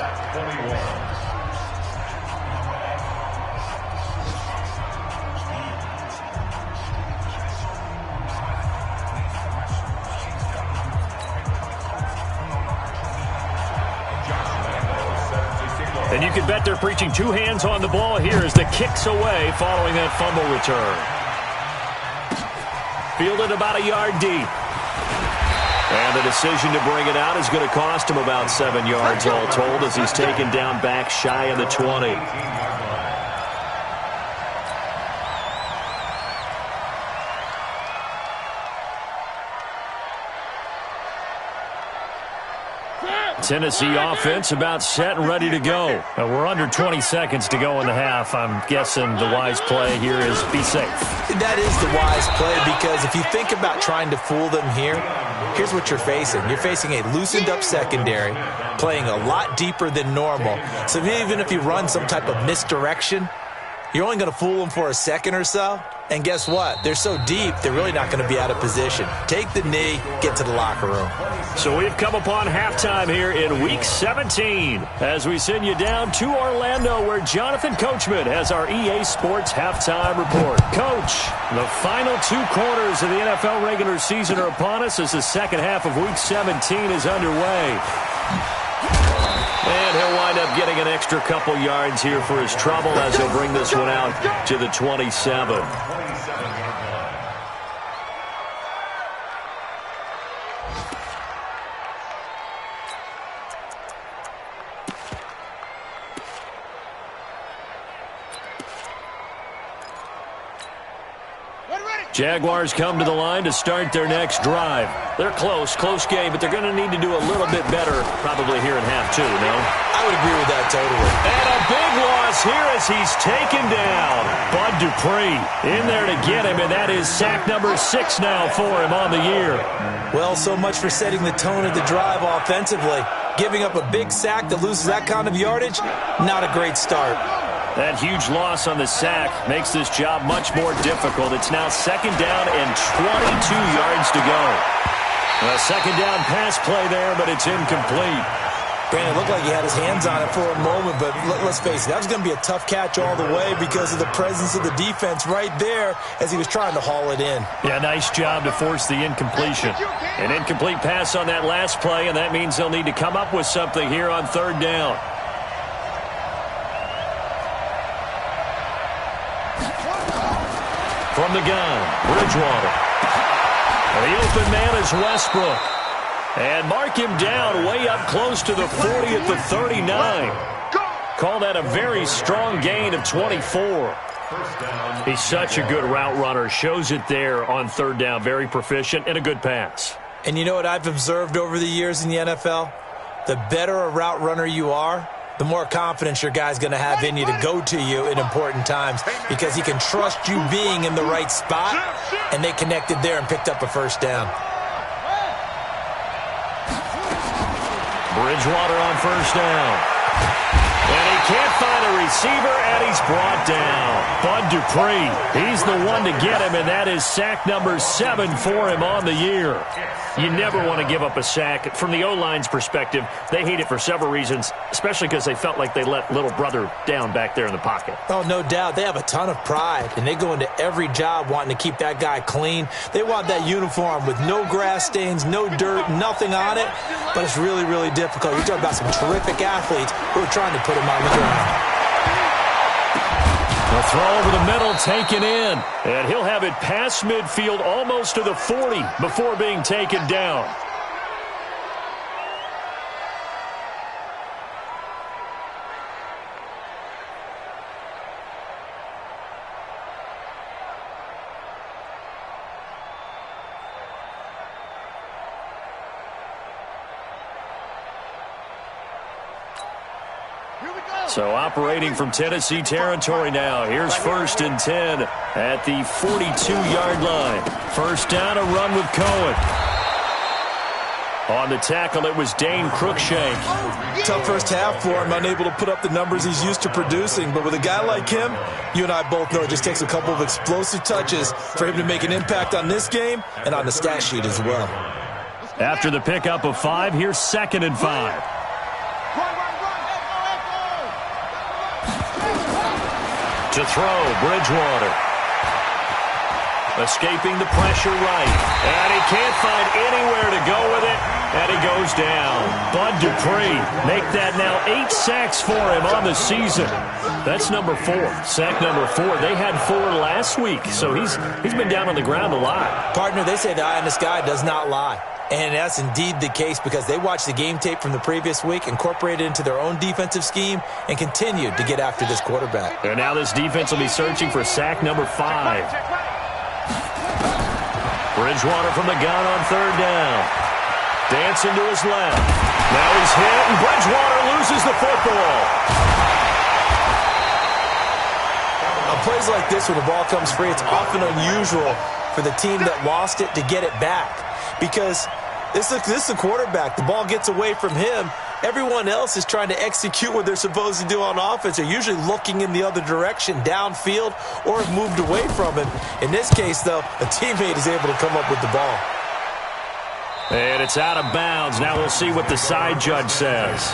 Speaker 4: And you can bet they're preaching 2 hands on the ball here as the kick's away following that fumble return. Fielded about a yard deep. And the decision to bring it out is going to cost him about 7 yards all told as he's taken down back shy of the 20. Tennessee offense about set and ready to go. We're under 20 seconds to go in the half. I'm guessing the wise play here is be safe.
Speaker 6: That is the wise play because if you think about trying to fool them here, here's what you're facing. You're facing a loosened up secondary, playing a lot deeper than normal. So even if you run some type of misdirection, you're only going to fool them for a second or so. And guess what? They're so deep, they're really not going to be out of position. Take the knee, get to the locker room.
Speaker 4: So we've come upon halftime here in Week 17 as we send you down to Orlando where Jonathan Coachman has our EA Sports halftime report. Coach, the final 2 quarters of the NFL regular season are upon us as the second half of Week 17 is underway. And he'll wind up getting an extra couple yards here for his trouble as he'll bring this one out to the 27. Jaguars come to the line to start their next drive. They're close game, but they're going to need to do a little bit better probably here in half 2, no?
Speaker 6: I would agree with that totally.
Speaker 4: And a big loss here as he's taken down. Bud Dupree in there to get him, and that is sack number 6 now for him on the year.
Speaker 6: Well, so much for setting the tone of the drive offensively. Giving up a big sack that loses that kind of yardage, not a great start.
Speaker 4: That huge loss on the sack makes this job much more difficult. It's now 2nd down and 22 yards to go. A 2nd down pass play there, but it's incomplete.
Speaker 6: Brandon, it looked like he had his hands on it for a moment, but let's face it, that was going to be a tough catch all the way because of the presence of the defense right there as he was trying to haul it in.
Speaker 4: Yeah, nice job to force the incompletion. An incomplete pass on that last play, and that means they'll need to come up with something here on third down. From the gun, Bridgewater. And the open man is Westbrook. And mark him down way up close to the 40 at the 39. Call that a very strong gain of 24. He's such a good route runner. Shows it there on third down. Very proficient and a good pass.
Speaker 6: And you know what I've observed over the years in the NFL? The better a route runner you are, the more confidence your guy's going to have in you to go to you in important times because he can trust you being in the right spot, and they connected there and picked up a first down.
Speaker 4: Bridgewater on first down. And he can't find a receiver, and he's brought down. Bud Dupree, he's the one to get him, and that is sack number 7 for him on the year. You never want to give up a sack. From the O-line's perspective, they hate it for several reasons, especially because they felt like they let little brother down back there in the pocket.
Speaker 6: Oh, no doubt. They have a ton of pride, and they go into every job wanting to keep that guy clean. They want that uniform with no grass stains, no dirt, nothing on it, but it's really, really difficult. You're talking about some terrific athletes who are trying to put him on the ground.
Speaker 4: The throw over the middle taken in, and he'll have it past midfield almost to the 40 before being taken down. So operating from Tennessee territory now. Here's 1st and 10 at the 42-yard line. First down, a run with Cohen. On the tackle, it was Dane Cruikshank.
Speaker 6: Tough first half for him, unable to put up the numbers he's used to producing. But with a guy like him, you and I both know it just takes a couple of explosive touches for him to make an impact on this game and on the stat sheet as well.
Speaker 4: After the pickup of 5, here's 2nd and 5. To throw, Bridgewater. Escaping the pressure right. And he can't find anywhere to go with it. And he goes down. Bud Dupree, make that now 8 sacks for him on the season. That's number 4. Sack number 4. They had 4 last week, so he's been down on the ground a lot.
Speaker 6: Partner, they say the eye on this guy does not lie. And that's indeed the case because they watched the game tape from the previous week, incorporated it into their own defensive scheme, and continued to get after this quarterback.
Speaker 4: And now this defense will be searching for sack number 5. Bridgewater from the gun on third down. Dancing to his left. Now he's hit, and Bridgewater loses the football.
Speaker 6: On plays like this, when the ball comes free, it's often unusual for the team that lost it to get it back because this is a quarterback. The ball gets away from him. Everyone else is trying to execute what they're supposed to do on offense. They're usually looking in the other direction, downfield, or have moved away from him. In this case, though, a teammate is able to come up with the ball.
Speaker 4: And it's out of bounds. Now we'll see what the side judge says.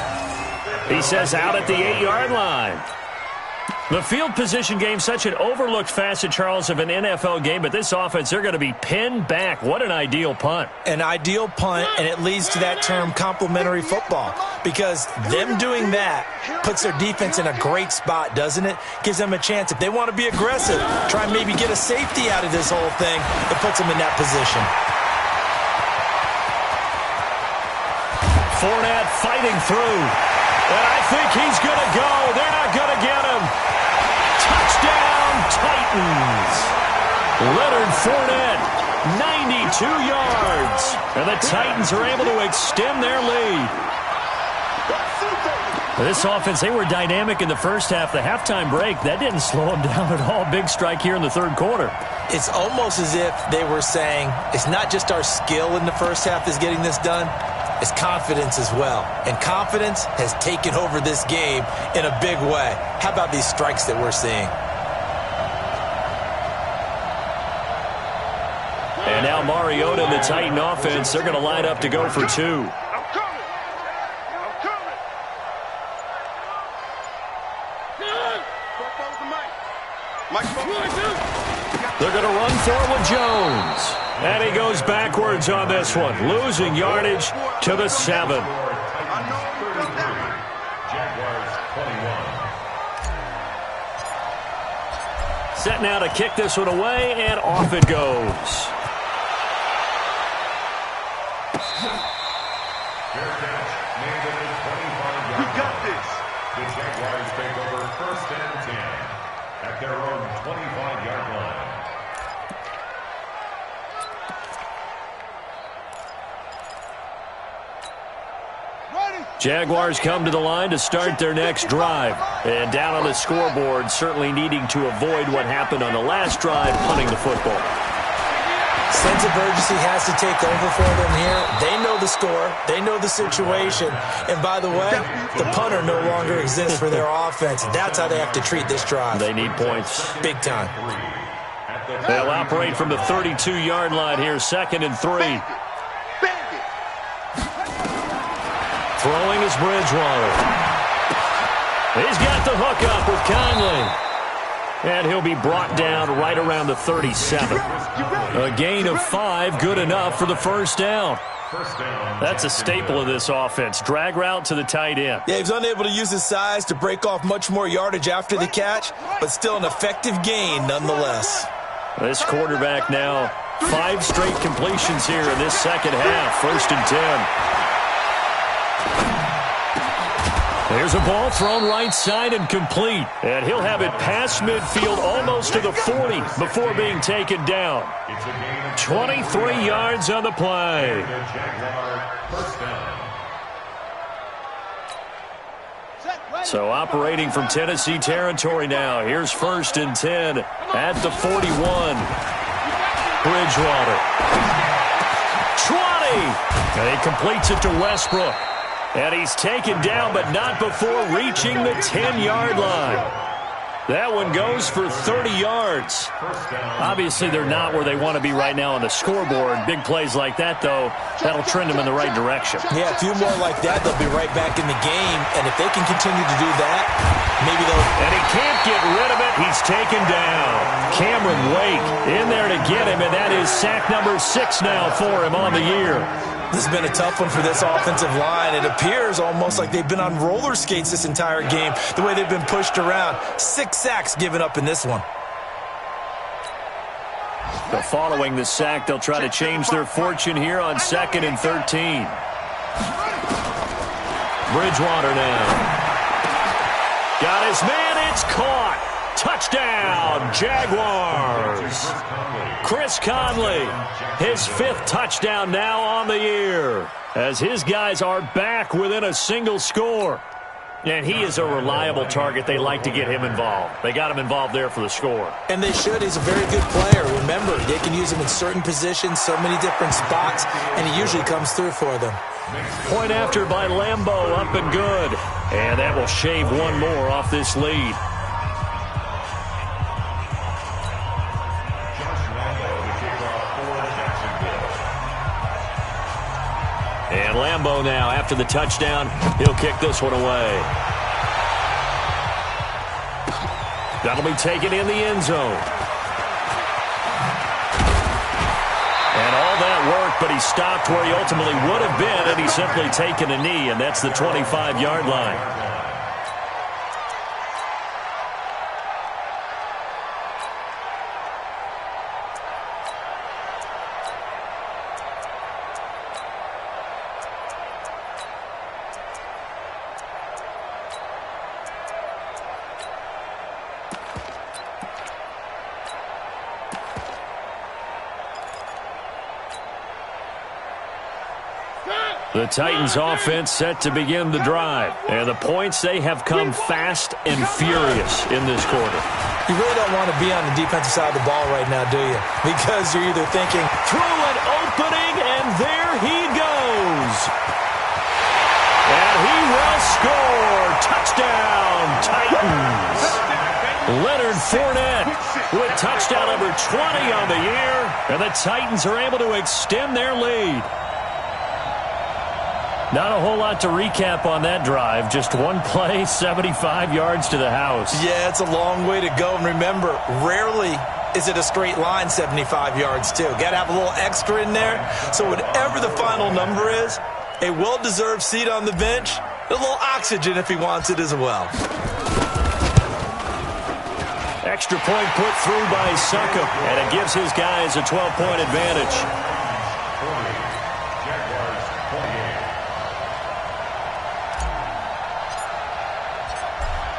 Speaker 4: He says out at the 8-yard line. The field position game, such an overlooked facet, Charles, of an NFL game, but this offense, they're going to be pinned back. What an ideal punt.
Speaker 6: An ideal punt, and it leads to that term complementary football because them doing that puts their defense in a great spot, doesn't it? Gives them a chance. If they want to be aggressive, try and maybe get a safety out of this whole thing, it puts them in that position.
Speaker 4: Fournette fighting through, and I think he's going to go. They're not going to get him. Touchdown, Titans. Leonard Fournette, 92 yards. And the Titans are able to extend their lead. This offense, they were dynamic in the first half. The halftime break, that didn't slow them down at all. Big strike here in the third quarter.
Speaker 6: It's almost as if they were saying, it's not just our skill in the first half that's getting this done. It's confidence as well. And confidence has taken over this game in a big way. How about these strikes that we're seeing?
Speaker 4: And now Mariota and the Titan offense, they're going to line up to go for 2. They're going to run for it with Jones. And he goes backwards on this one, losing yardage to the 7. Set now to kick this one away, and off it goes.
Speaker 7: We got this. The Jaguars take over 1st and 10 at their own 25-yard line.
Speaker 4: Jaguars come to the line to start their next drive. And down on the scoreboard, certainly needing to avoid what happened on the last drive, punting the football.
Speaker 6: Sense of urgency has to take over for them here. They know the score. They know the situation. And by the way, the punter no longer exists for their offense. That's how they have to treat this drive.
Speaker 4: They need points.
Speaker 6: Big time.
Speaker 4: They'll operate from the 32-yard line here, 2nd and 3. Throwing is Bridgewater. He's got the hook up with Conley. And he'll be brought down right around the 37. A gain of 5, good enough for the 1st down. That's a staple of this offense. Drag route to the tight end.
Speaker 6: Yeah, he's unable to use his size to break off much more yardage after the catch, but still an effective gain nonetheless.
Speaker 4: This quarterback now, 5 straight completions here in this second half. 1st and 10. There's a ball thrown right side and complete. And he'll have it past midfield almost to the 40 before being taken down. 23 yards on the play. So operating from Tennessee territory now. Here's 1st and 10 at the 41. Bridgewater. 20. And he completes it to Westbrook. And he's taken down, but not before reaching the 10-yard line. That one goes for 30 yards. Obviously, they're not where they want to be right now on the scoreboard. Big plays like that, though, that'll trend them in the right direction.
Speaker 6: Yeah, a few more like that, they'll be right back in the game. And if they can continue to do that, maybe they'll...
Speaker 4: And he can't get rid of it. He's taken down. Cameron Wake in there to get him, and that is sack number 6 now for him on the year.
Speaker 6: This has been a tough one for this offensive line. It appears almost like they've been on roller skates this entire game, the way they've been pushed around. 6 sacks given up in this one.
Speaker 4: But following the sack, they'll try to change their fortune here on 2nd and 13. Bridgewater now. Got his man, it's caught. Touchdown, Jaguars. Chris Conley, his 5th touchdown now on the year, as his guys are back within a single score. And he is a reliable target. They like to get him involved. They got him involved there for the score.
Speaker 6: And they should. He's a very good player. Remember, they can use him in certain positions, so many different spots, and he usually comes through for them.
Speaker 4: Point after by Lambeau, up and good. And that will shave one more off this lead. And Lambeau now, after the touchdown, he'll kick this one away. That'll be taken in the end zone. And all that work, but he stopped where he ultimately would have been, and he's simply taken a knee, and that's the 25-yard line. The Titans offense set to begin the drive. And the points, they have come fast and furious in this quarter.
Speaker 6: You really don't want to be on the defensive side of the ball right now, do you? Because you're either thinking,
Speaker 4: through an opening, and there he goes. And he will score. Touchdown, Titans. Leonard Fournette with touchdown number 20 on the year. And the Titans are able to extend their lead. Not a whole lot to recap on that drive. Just one play, 75 yards to the house.
Speaker 6: Yeah, it's a long way to go. And remember, rarely is it a straight line 75 yards, too? Got to have a little extra in there. So whatever the final number is, a well-deserved seat on the bench, a little oxygen if he wants it as well.
Speaker 4: Extra point put through by Succop, and it gives his guys a 12-point advantage.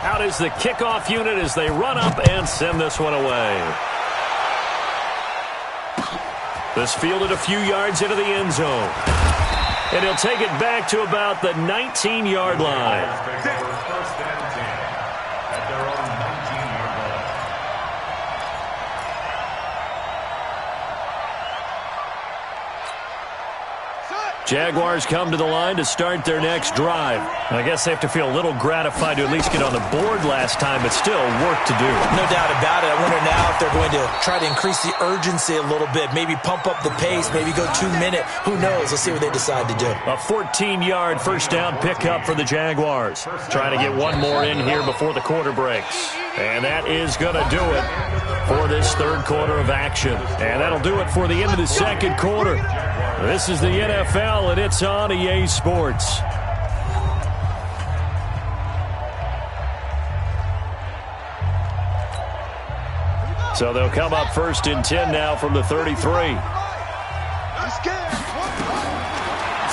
Speaker 4: Out is the kickoff unit as they run up and send this one away. This fielded a few yards into the end zone. And he'll take it back to about the 19-yard line.
Speaker 5: First and 10 at their own 19-yard line.
Speaker 4: Jaguars come to the line to start their next drive. I guess they have to feel a little gratified to at least get on the board last time, but still work to do.
Speaker 6: No doubt about it. I wonder now if they're going to try to increase the urgency a little bit, maybe pump up the pace, maybe go 2 minute. Who knows? Let's see what they decide to do.
Speaker 4: A 14-yard first down pickup for the Jaguars. Trying to get one more in here before the quarter breaks. And that is going to do it for this third quarter of action. And that'll do it for the end of the second quarter. This is the NFL, and it's on EA Sports. So they'll come up first and 10 now from the 33.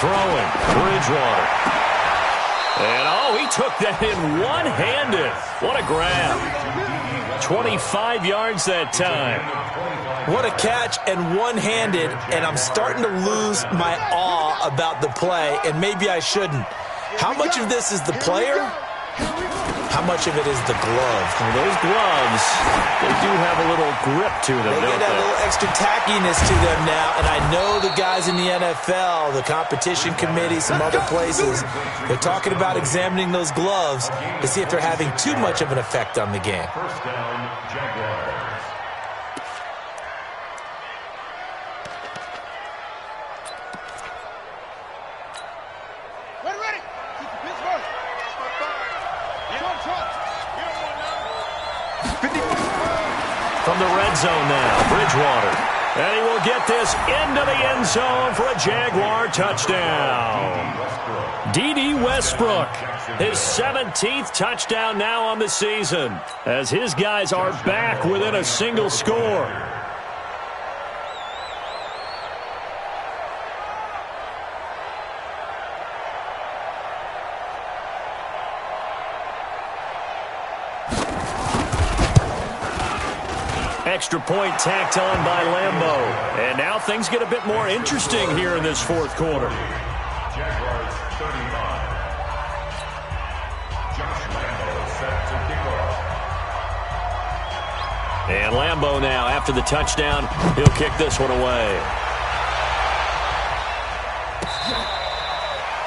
Speaker 4: Throwing, Bridgewater. And, he took that in one-handed. What a grab. 25 yards that time.
Speaker 6: What a catch and one-handed, and I'm starting to lose my awe about the play, and maybe I shouldn't. How much of this is the player? How much of it is the glove?
Speaker 4: Well, those gloves, they do have a little grip to them,
Speaker 6: They get that little extra tackiness to them now, and I know the guys in the NFL, the competition committee, some other places, they're talking about examining those gloves to see if they're having too much of an effect on the game.
Speaker 5: First down, Jaguars.
Speaker 4: From the red zone now, Bridgewater. And he will get this into the end zone for a Jaguar touchdown. D.D. Westbrook, his 17th touchdown now on the season, as his guys are back within a single score. Extra point tacked on by Lambo. And now things get a bit more interesting here in this fourth quarter.
Speaker 5: Jaguars 35. Josh Lambo set to kick off.
Speaker 4: And Lambo now, after the touchdown, he'll kick this one away.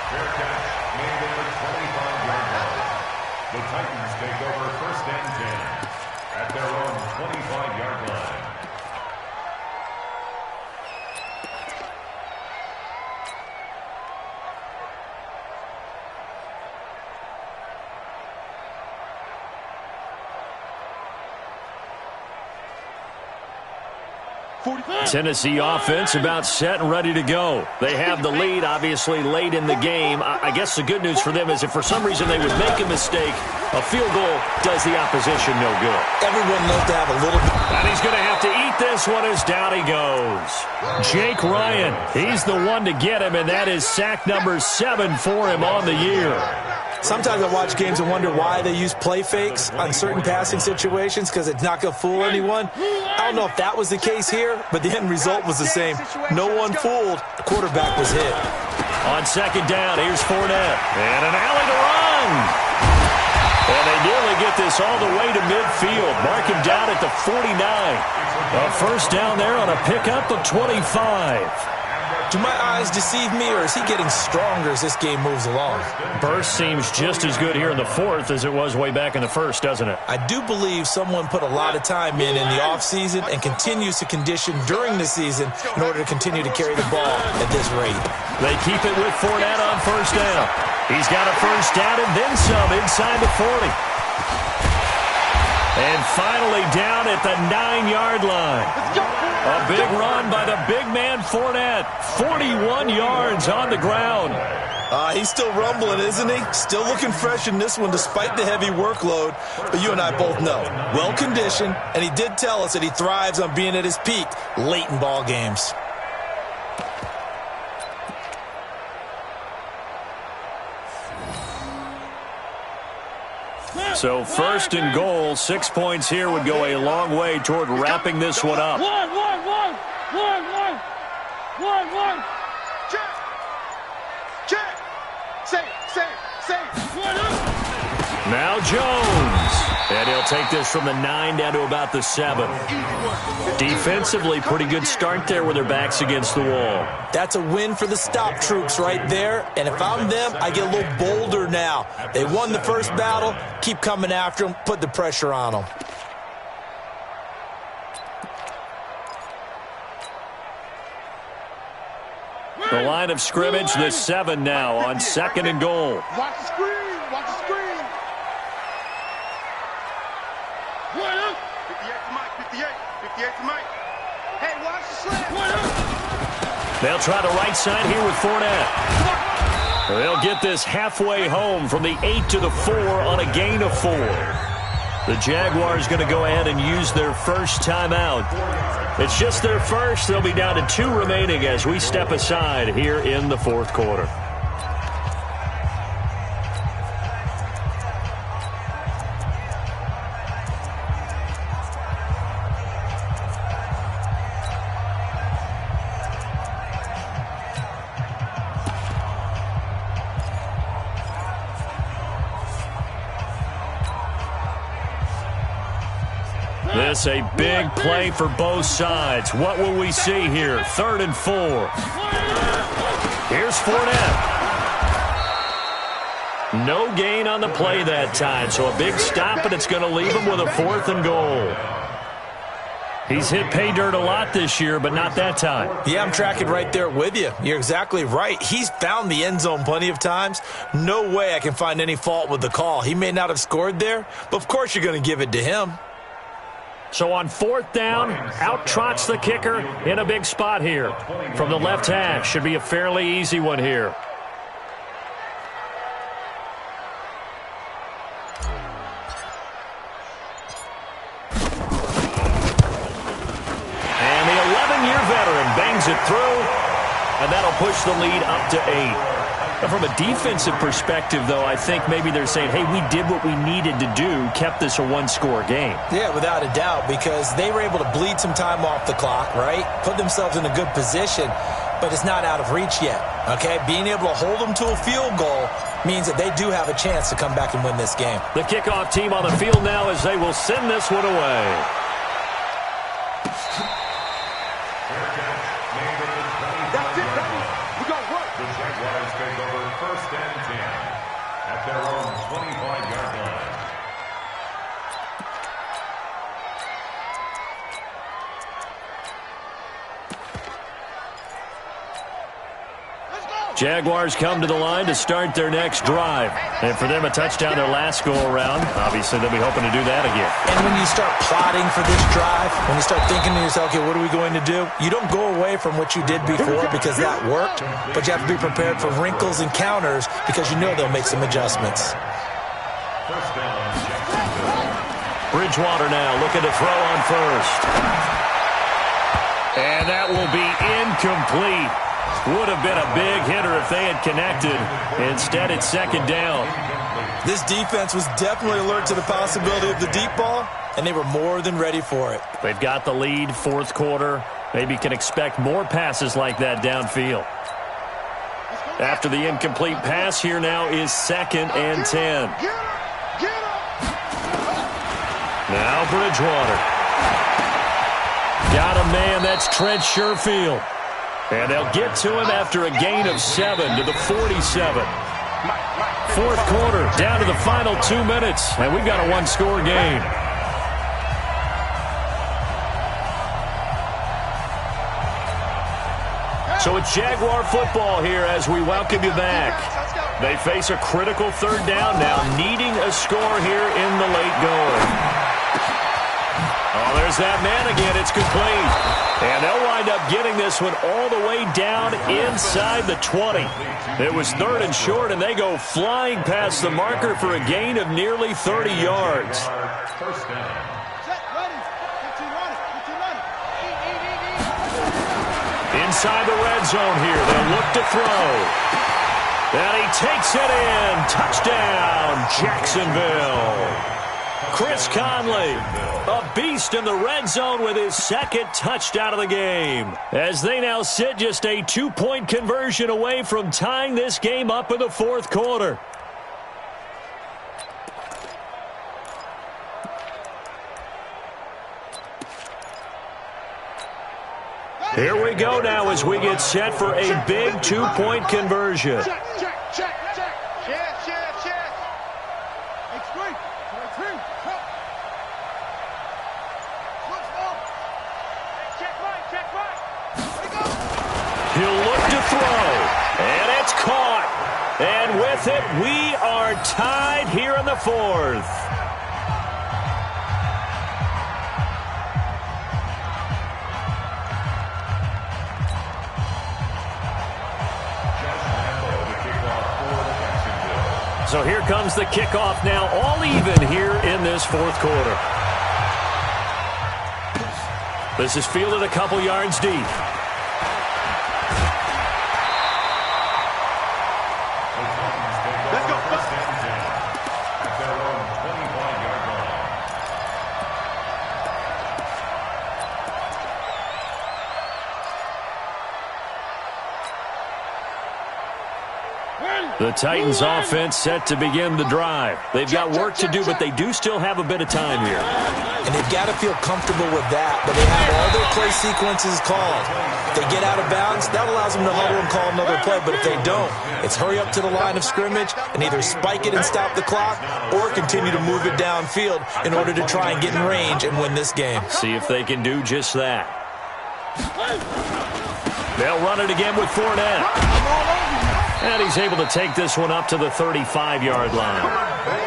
Speaker 5: Fair catch made at the 25-yard line. The Titans take over first and 10 at their own 25-yard line.
Speaker 4: Tennessee offense about set and ready to go. They have the lead, obviously, late in the game. I guess the good news for them is if for some reason they would make a mistake, a field goal does the opposition no good.
Speaker 6: Everyone loves to have a little bit.
Speaker 4: And he's going to have to eat this one as down he goes. Jake Ryan, he's the one to get him, and that is sack number 7 for him on the year.
Speaker 6: Sometimes I watch games and wonder why they use play fakes on certain passing situations because it's not going to fool anyone. I don't know if that was the case here, but the end result was the same. No one fooled. The quarterback was hit.
Speaker 4: On second down, here's Fournette. And an alley to run. And they nearly get this all the way to midfield. Mark him down at the 49. A first down there on a pickup of 25.
Speaker 6: Do my eyes deceive me, or is he getting stronger as this game moves along?
Speaker 4: Burst seems just as good here in the fourth as it was way back in the first, doesn't it?
Speaker 6: I do believe someone put a lot of time in the offseason and continues to condition during the season in order to continue to carry the ball at this rate.
Speaker 4: They keep it with Fournette on first down. He's got a first down and then some inside the 40. And finally down at the 9-yard line. A big run by the big man Fournette. 41 yards on the ground.
Speaker 6: He's still rumbling, isn't he? Still looking fresh in this one despite the heavy workload. But you and I both know, well-conditioned, and he did tell us that he thrives on being at his peak late in ball games.
Speaker 4: So 1st and goal, 6 points here would go a long way toward wrapping this one up.
Speaker 7: One. Check. Safe.
Speaker 4: Now Jones. And he'll take this from the 9 down to about the 7. Defensively, pretty good start there with their backs against the wall.
Speaker 6: That's a win for the stop troops right there. And if I'm them, I get a little bolder now. They won the first battle. Keep coming after them. Put the pressure on them.
Speaker 4: The line of scrimmage, the 7 now on 2nd and goal.
Speaker 7: Watch the screen. 58 to Mike. Hey, watch the slant.
Speaker 4: They'll try the right side here with Fournette. They'll get this halfway home from the 8 to the 4 on a gain of 4. The Jaguars going to go ahead and use their first timeout. It's just their first. They'll be down to 2 remaining as we step aside here in the 4th quarter. This a big play for both sides. What will we see here? 3rd and 4. Here's Fournette. No gain on the play that time, so a big stop, and it's going to leave him with a 4th and goal. He's hit pay dirt a lot this year, but not that time.
Speaker 6: Yeah, I'm tracking right there with you. You're exactly right. He's found the end zone plenty of times. No way I can find any fault with the call. He may not have scored there, but of course you're going to give it to him.
Speaker 4: So on 4th down, out trots the kicker in a big spot here. From the left hash, should be a fairly easy one here. And the 11-year veteran bangs it through, and that'll push the lead up to 8. From a defensive perspective, though, I think maybe they're saying, hey, we did what we needed to do, kept this a 1-score game.
Speaker 6: Yeah, without a doubt, because they were able to bleed some time off the clock, right? Put themselves in a good position, but it's not out of reach yet, okay? Being able to hold them to a field goal means that they do have a chance to come back and win this game.
Speaker 4: The kickoff team on the field now as they will send this one away.
Speaker 7: That's it, baby. We got work.
Speaker 5: The Jaguars take over 1st and 10 at their own 25-yard line.
Speaker 4: Jaguars come to the line to start their next drive. And for them, a touchdown their last go-around. Obviously, they'll be hoping to do that again.
Speaker 6: And when you start plotting for this drive, when you start thinking to yourself, okay, what are we going to do? You don't go away from what you did before because that worked, but you have to be prepared for wrinkles and counters because you know they'll make some adjustments.
Speaker 4: Bridgewater now looking to throw on 1st. And that will be incomplete. Would have been a big hitter if they had connected. Instead, it's 2nd down.
Speaker 6: This defense was definitely alert to the possibility of the deep ball, and they were more than ready for it.
Speaker 4: They've got the lead, 4th quarter. Maybe can expect more passes like that downfield. After the incomplete pass, here now is 2nd and 10. Now Bridgewater. Got a man, that's Trent Sherfield. And they'll get to him after a gain of 7 to the 47. 4th quarter, down to the final 2 minutes, and we've got a 1-score game. So it's Jaguar football here as we welcome you back. They face a critical 3rd down now, needing a score here in the late going. Oh, there's that man again. It's complete. And they'll wind up getting this one all the way down inside the 20. It was 3rd and short, and they go flying past the marker for a gain of nearly 30 yards. Inside the red zone here. They'll look to throw. And he takes it in. Touchdown, Jacksonville. Chris Conley, a beast in the red zone with his 2nd touchdown of the game. As they now sit just a 2-point conversion away from tying this game up in the 4th quarter. Here we go now as we get set for a big 2-point conversion.
Speaker 7: Check. Yes. It's great. Check right.
Speaker 4: He'll look to throw, and it's caught. And with it, we are tied here in the 4th. So here comes the kickoff now, all even here in this 4th quarter. This is fielded a couple yards deep.
Speaker 7: Let's go.
Speaker 5: At their own 25-yard line.
Speaker 4: The Titans offense set to begin the drive. They've got work to do, but they do still have a bit of time here.
Speaker 6: And they've got to feel comfortable with that, but they have all their play sequences called. If they get out of bounds, that allows them to huddle and call another play, but if they don't, it's hurry up to the line of scrimmage and either spike it and stop the clock or continue to move it downfield in order to try and get in range and win this game.
Speaker 4: See if they can do just that. They'll run it again with Fournette. And he's able to take this one up to the 35-yard line.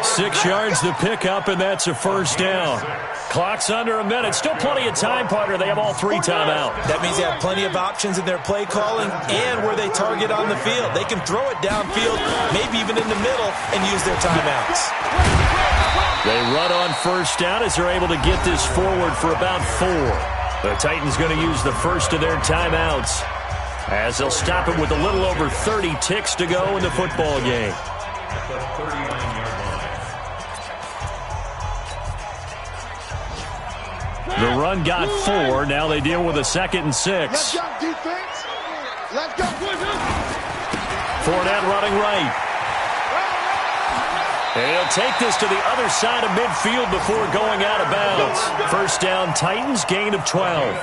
Speaker 4: 6 yards to pick up, and that's a 1st down. Clock's under a minute. Still plenty of time, partner. They have all 3 timeouts.
Speaker 6: That means they have plenty of options in their play calling and where they target on the field. They can throw it downfield, maybe even in the middle, and use their timeouts.
Speaker 4: They run on 1st down as they're able to get this forward for about 4. The Titans going to use the first of their timeouts, as they'll stop it with a little over 30 ticks to go in the football game.
Speaker 5: The 39-yard line.
Speaker 4: The run got 4. Now they deal with a 2nd and 6.
Speaker 7: Let's go, defense. Let's go.
Speaker 4: Fournette running right. And he'll take this to the other side of midfield before going out of bounds. 1st down, Titans, gain of 12.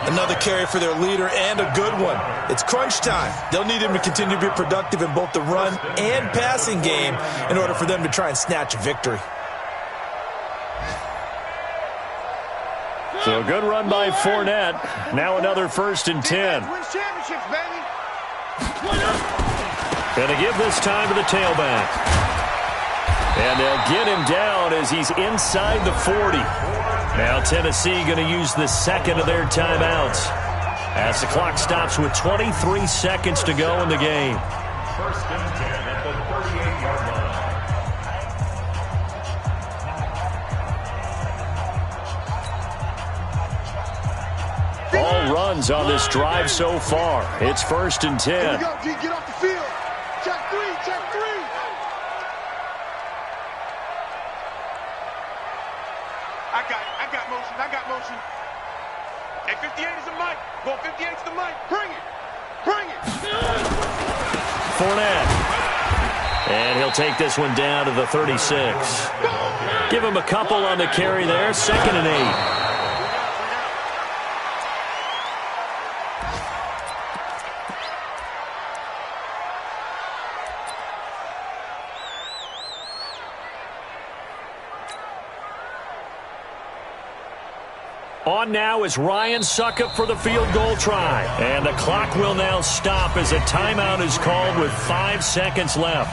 Speaker 6: Another carry for their leader and a good one. It's crunch time. They'll need him to continue to be productive in both the run and passing game in order for them to try and snatch a victory.
Speaker 4: So a good run by Fournette. Now another 1st and 10.
Speaker 7: Win championships, baby.
Speaker 4: Going to give this time to the tailback. And they'll get him down as he's inside the 40. Now Tennessee going to use the 2nd of their timeouts as the clock stops with 23 seconds to go in the game.
Speaker 5: 1st and 10 at the 38-yard line.
Speaker 4: All runs on this drive so far. It's 1st and 10.
Speaker 7: Here we go, G. Get off the field. Check 3. I got motion. Hey, 58 is the mic. Go 58 to the mic. Bring it.
Speaker 4: Fournette. And he'll take this one down to the 36. Give him a couple on the carry there. 2nd and 8. On now is Ryan Suckup for the field goal try. And the clock will now stop as a timeout is called with 5 seconds left.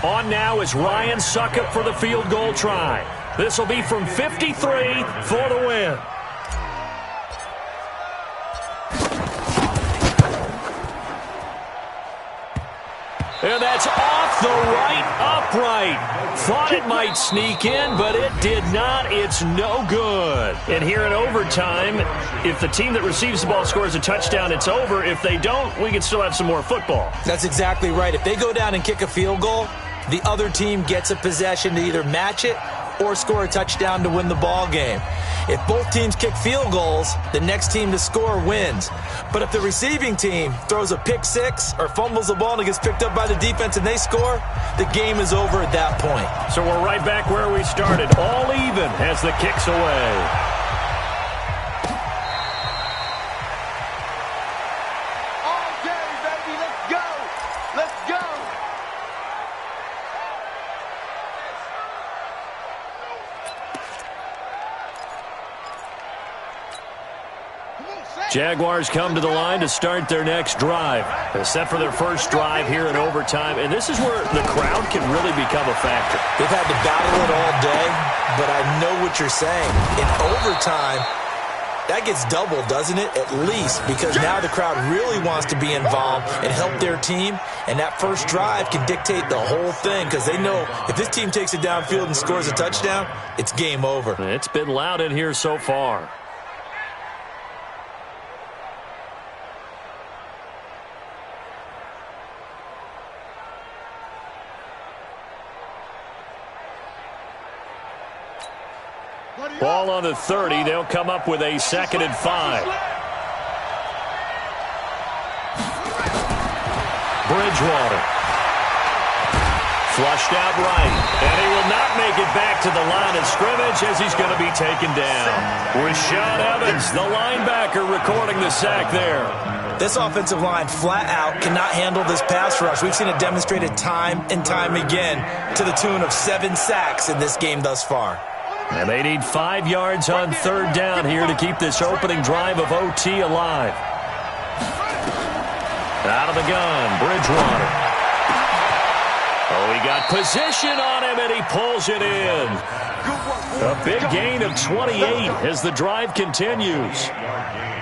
Speaker 4: On now is Ryan Suckup for the field goal try. This will be from 53 for the win. And that's off the right upright. Thought it might sneak in, but it did not. It's no good. And here in overtime, if the team that receives the ball scores a touchdown, it's over. If they don't, we can still have some more football.
Speaker 6: That's exactly right. If they go down and kick a field goal, the other team gets a possession to either match it or score a touchdown to win the ball game. If both teams kick field goals, the next team to score wins. But if the receiving team throws a pick six or fumbles the ball and it gets picked up by the defense and they score, the game is over at that point.
Speaker 4: So we're right back where we started, all even as the kick's away. Jaguars come to the line to start their next drive. They're set for their first drive here in overtime, and this is where the crowd can really become a factor.
Speaker 6: They've had to battle it all day, but I know what you're saying. In overtime, that gets doubled, doesn't it? At least, because now the crowd really wants to be involved and help their team, and that first drive can dictate the whole thing because they know if this team takes it downfield and scores a touchdown, it's game over.
Speaker 4: It's been loud in here so far. Ball on the 30. They'll come up with a 2nd and 5. Bridgewater. Flushed out right. And he will not make it back to the line of scrimmage as he's going to be taken down. Rashaan Evans, the linebacker, recording the sack there.
Speaker 6: This offensive line flat out cannot handle this pass rush. We've seen it demonstrated time and time again to the tune of 7 sacks in this game thus far.
Speaker 4: And they need 5 yards on 3rd down here to keep this opening drive of OT alive. Out of the gun, Bridgewater. Oh, he got position on him, and he pulls it in. A big gain of 28 as the drive continues.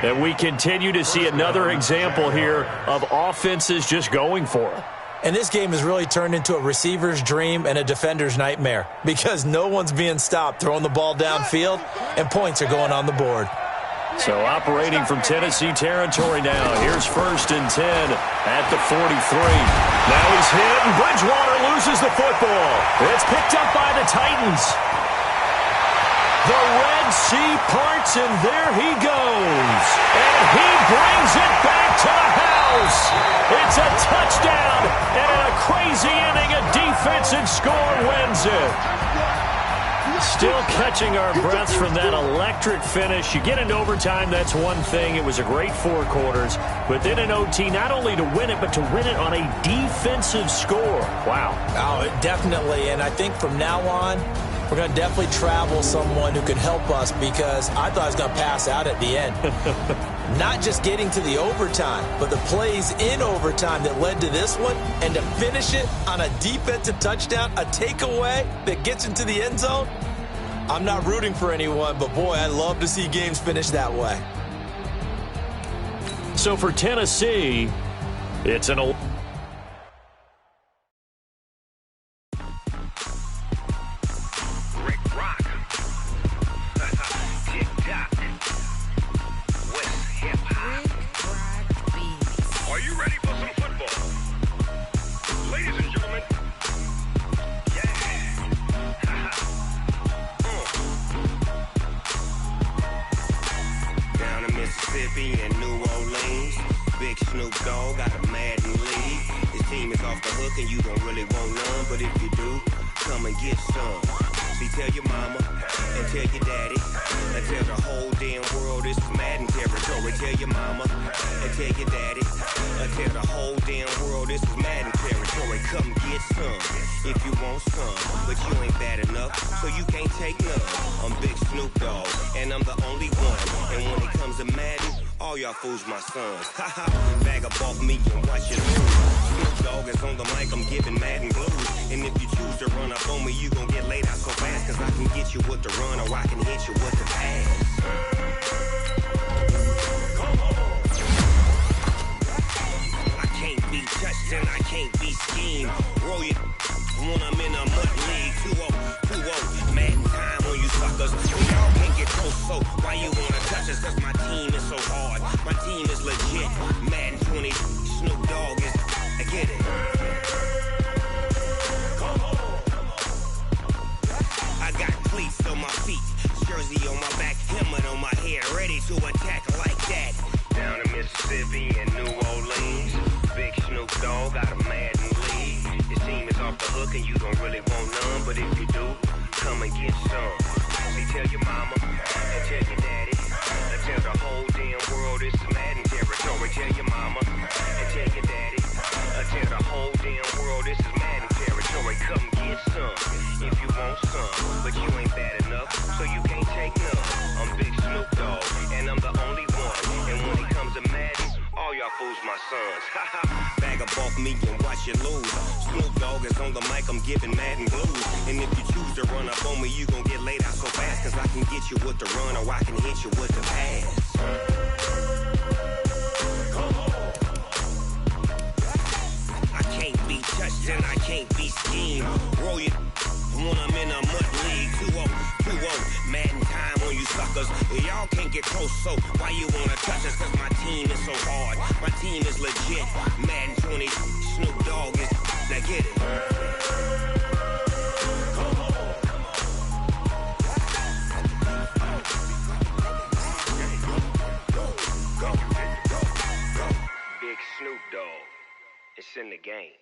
Speaker 4: And we continue to see another example here of offenses just going for it.
Speaker 6: And this game has really turned into a receiver's dream and a defender's nightmare because no one's being stopped throwing the ball downfield, and points are going on the board.
Speaker 4: So operating from Tennessee territory now. Here's 1st and 10 at the 43. Now he's hit, and Bridgewater loses the football. It's picked up by the Titans. The Red Sea parts, and there he goes. And he brings it back to the house. It's a touchdown, and in a crazy inning, a defensive score wins it. Still catching our breaths from that electric finish. You get into overtime, that's one thing. It was a great 4 quarters. But then in OT, not only to win it, but to win it on a defensive score. Wow.
Speaker 6: Oh, definitely. And I think from now on, we're going to definitely travel someone who can help us because I thought I was going to pass out at the end. Not just getting to the overtime, but the plays in overtime that led to this one, and to finish it on a defensive touchdown, a takeaway that gets into the end zone. I'm not rooting for anyone, but boy, I love to see games finish that way.
Speaker 4: So for Tennessee, it's an
Speaker 9: and New Orleans. Big Snoop Dogg got a Madden league. This team is off the hook and you don't really want none, but if you do, come and get some. See, tell your mama and tell your daddy and tell the whole damn world this is Madden territory. Tell your mama and tell your daddy and tell the whole damn world this is Madden territory. Come get some if you want some, but you ain't bad enough, so you can't take none. I'm Big Snoop Dogg and I'm the only one, and when it comes to Madden, All y'all fools my sons. Bag up off me and watch it lose. Snoop Dogg is on the mic, I'm giving mad and blues. And if you choose to run up on me, you gon' get laid out so fast. Cause I can get you with the run or I can hit you with the pass. I can't be touched and I can't be schemed. Roll you when I'm in a mud league. 2-0, mad in time on you suckers. Y'all can't get close, so why you wanna touch us? Cause my team is so hard. My team is legit. Madden 20, Snoop Dogg is, I get it. I got cleats on my feet, jersey on my back, helmet on my head, ready to attack like that. Down in Mississippi and New Orleans, big Snoop Dogg got a Madden league. His team is off the hook and you don't really want none, but if you do, come and get some. See, tell your mama and tell your daddy, and tell the whole damn world this is Madden territory. Tell your mama and tell your daddy, and tell the whole damn world this is Madden territory. Come get some if you want some, but you ain't bad enough, so you can't take none. I'm Big Snoop Dogg, and I'm the only one. And when it comes to Madden, all y'all fools my sons. Bag up off me and watch you lose. Snoop Dogg is on the mic, I'm giving Madden blues. And if you choose to run up on me, you gon' get laid out so fast. Cause I can get you with the run or I can hit you with the pass. I can't be touched and I can't be schemed. Roll you when I'm in a mud league. 2-0, mad in time on you suckers. Y'all can't get close, so why you wanna touch us? Cause my team is so hard. My team is legit. Madden 20, Snoop Dogg is, now get it. Big Snoop Dogg, it's in the game.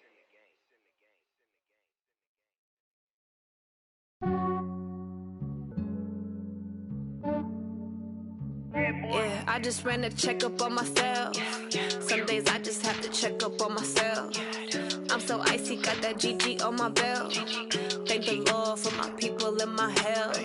Speaker 10: Yeah, I just ran a checkup on myself. Some days I just have to check up on myself. I'm so icy, got that GG on my belt. Thank the Lord for my people in my health.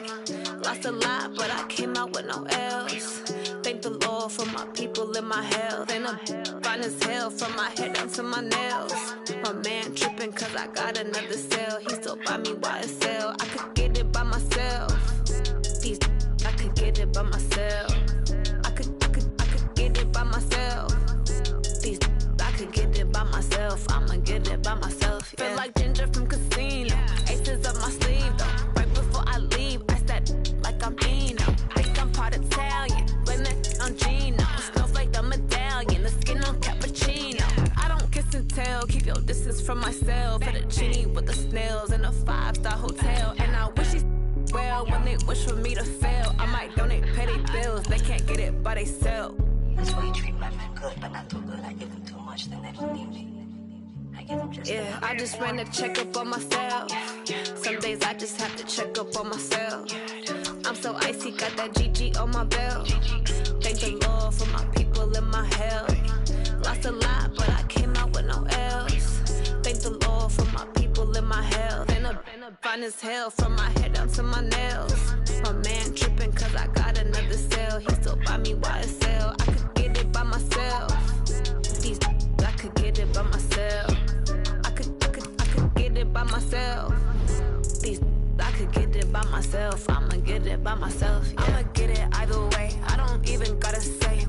Speaker 10: Lost a lot, but I came out with no L's. Thank the Lord for my people in my health. And I'm fine as hell from my head down to my nails. My man tripping cause I got another cell. He still buy me YSL. I could get it by myself. These I could get it by myself. I could get it by myself. These I could get it by myself. I'ma get it by myself. Yeah. Feel like Ginger from Casino. Aces up my sleeve though. Right before I leave, I said like I'm Eno. Think I'm part Italian. Blame that on Gino. Smells like the medallion. The skin on cappuccino. I don't kiss and tell. Keep your distance from myself. Fettuccine with the snails in a 5-star hotel. And I wish he's well when they wish for me to fail. I might donate petty bills. They can't get it by themselves.
Speaker 11: That's why you treat my men good, but not too good. I give them too much, then they believe me. I give them just
Speaker 10: yeah, I just ran a checkup on myself. Some days I just have to check up on myself. I'm so icy, got that GG on my belt. Thank the Lord for my people in my health. Lost a lot, but I came out with no L's. Thank the Lord for my people in my health. And I'm fine as hell from my head down to my nails. My man tripping cause I got another cell. He still buy me YSL. I could get it by myself. These I could get it by myself. I could get it by myself. These I could get it by myself. I'ma get it by myself. Yeah. I'ma get it either way. I don't even gotta say